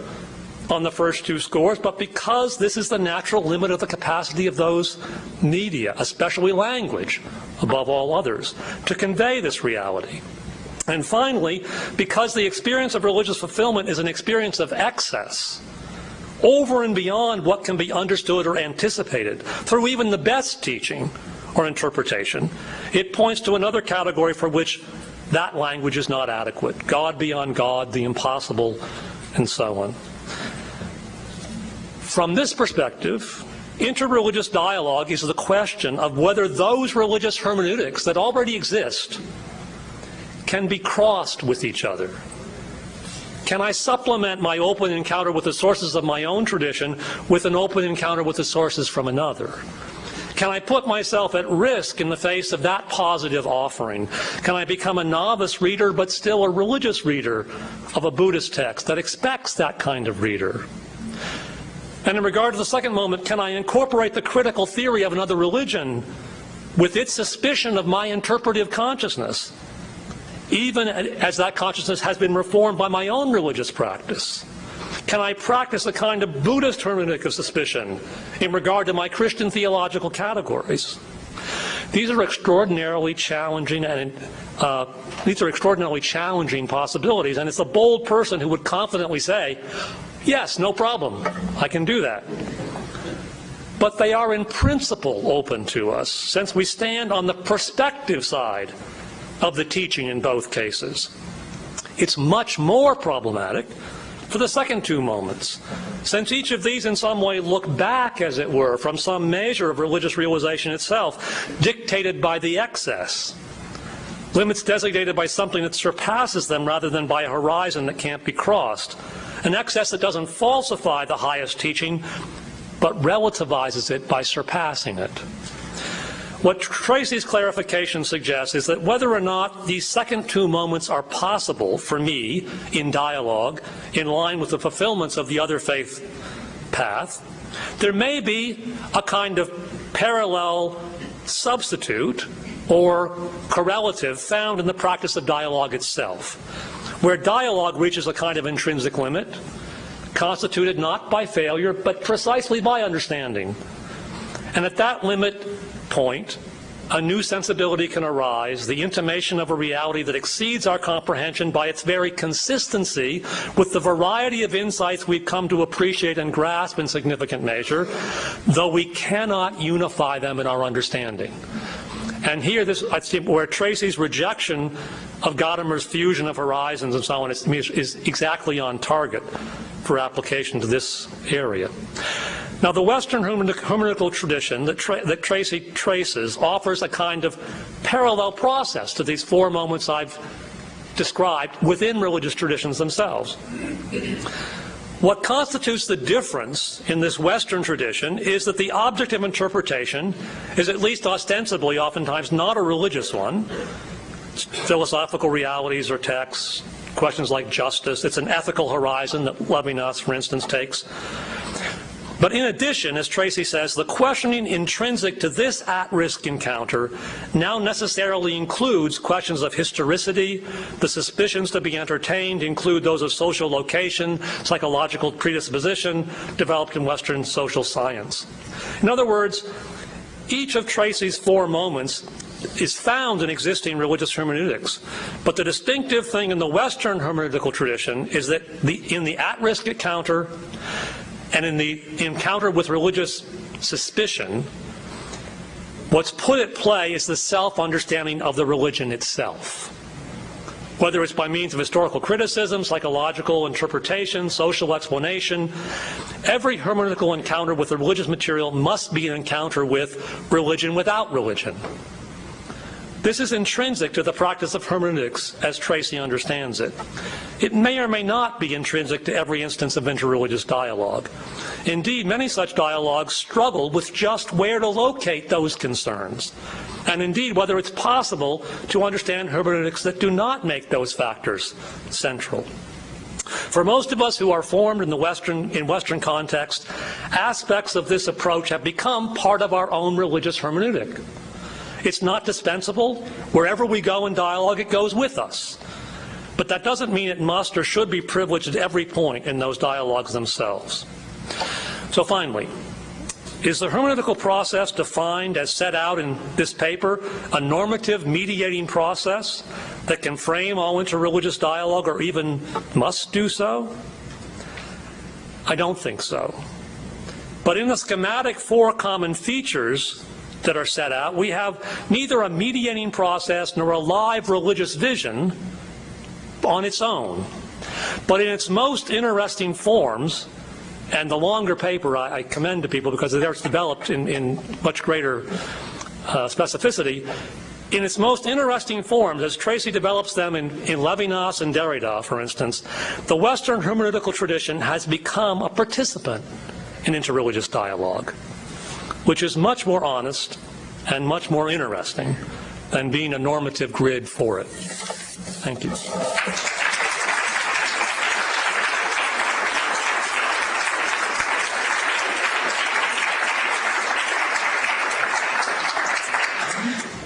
on the first two scores, but because this is the natural limit of the capacity of those media, especially language, above all others, to convey this reality. And finally, because the experience of religious fulfillment is an experience of excess, over and beyond what can be understood or anticipated, through even the best teaching or interpretation, it points to another category for which that language is not adequate. God beyond God, the impossible, and so on. From this perspective, interreligious dialogue is the question of whether those religious hermeneutics that already exist can be crossed with each other. Can I supplement my open encounter with the sources of my own tradition with an open encounter with the sources from another? Can I put myself at risk in the face of that positive offering? Can I become a novice reader but still a religious reader of a Buddhist text that expects that kind of reader? And in regard to the second moment, can I incorporate the critical theory of another religion with its suspicion of my interpretive consciousness, even as that consciousness has been reformed by my own religious practice? Can I practice a kind of Buddhist hermeneutic of suspicion in regard to my Christian theological categories? These are extraordinarily challenging possibilities, and it's a bold person who would confidently say, yes, no problem, I can do that. But they are in principle open to us, since we stand on the prospective side of the teaching in both cases. It's much more problematic for the second two moments, since each of these in some way look back, as it were, from some measure of religious realization itself, dictated by the excess. Limits designated by something that surpasses them rather than by a horizon that can't be crossed. An excess that doesn't falsify the highest teaching, but relativizes it by surpassing it. What Tracy's clarification suggests is that whether or not these second two moments are possible for me in dialogue, in line with the fulfillments of the other faith path, there may be a kind of parallel substitute or correlative found in the practice of dialogue itself, where dialogue reaches a kind of intrinsic limit, constituted not by failure, but precisely by understanding. And at that limit point, a new sensibility can arise, the intimation of a reality that exceeds our comprehension by its very consistency with the variety of insights we've come to appreciate and grasp in significant measure, though we cannot unify them in our understanding. And here, I see where Tracy's rejection of Gadamer's fusion of horizons and so on is exactly on target for application to this area. Now, the Western hermeneutical tradition that Tracy traces offers a kind of parallel process to these four moments I've described within religious traditions themselves. What constitutes the difference in this Western tradition is that the object of interpretation is, at least ostensibly, oftentimes not a religious one. It's philosophical realities or texts, questions like justice. It's an ethical horizon that Levinas, for instance, takes. But in addition, as Tracy says, the questioning intrinsic to this at-risk encounter now necessarily includes questions of historicity. The suspicions to be entertained include those of social location, psychological predisposition, developed in Western social science. In other words, each of Tracy's four moments is found in existing religious hermeneutics. But the distinctive thing in the Western hermeneutical tradition is that in the at-risk encounter and in the encounter with religious suspicion, what's put at play is the self-understanding of the religion itself. Whether it's by means of historical criticism, psychological interpretation, social explanation, every hermeneutical encounter with the religious material must be an encounter with religion without religion. This is intrinsic to the practice of hermeneutics as Tracy understands it. It may or may not be intrinsic to every instance of interreligious dialogue. Indeed, many such dialogues struggle with just where to locate those concerns, and indeed whether it's possible to understand hermeneutics that do not make those factors central. For most of us who are formed in Western context, aspects of this approach have become part of our own religious hermeneutic. It's not dispensable. Wherever we go in dialogue, it goes with us. But that doesn't mean it must or should be privileged at every point in those dialogues themselves. So finally, is the hermeneutical process defined as set out in this paper a normative mediating process that can frame all interreligious dialogue or even must do so? I don't think so. But in the schematic four common features that are set out, we have neither a mediating process nor a live religious vision on its own. But in its most interesting forms, and the longer paper I commend to people because it's developed in much greater specificity, in its most interesting forms, as Tracy develops them in Levinas and Derrida, for instance, the Western hermeneutical tradition has become a participant in interreligious dialogue, which is much more honest and much more interesting than being a normative grid for it. Thank you.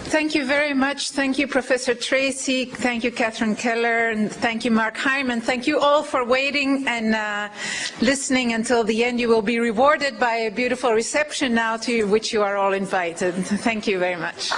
Thank you very much. Thank you, Professor Tracy. Thank you, Catherine Keller. And thank you, Mark Hyman. Thank you all for waiting and listening until the end. You will be rewarded by a beautiful reception now to which you are all invited. Thank you very much.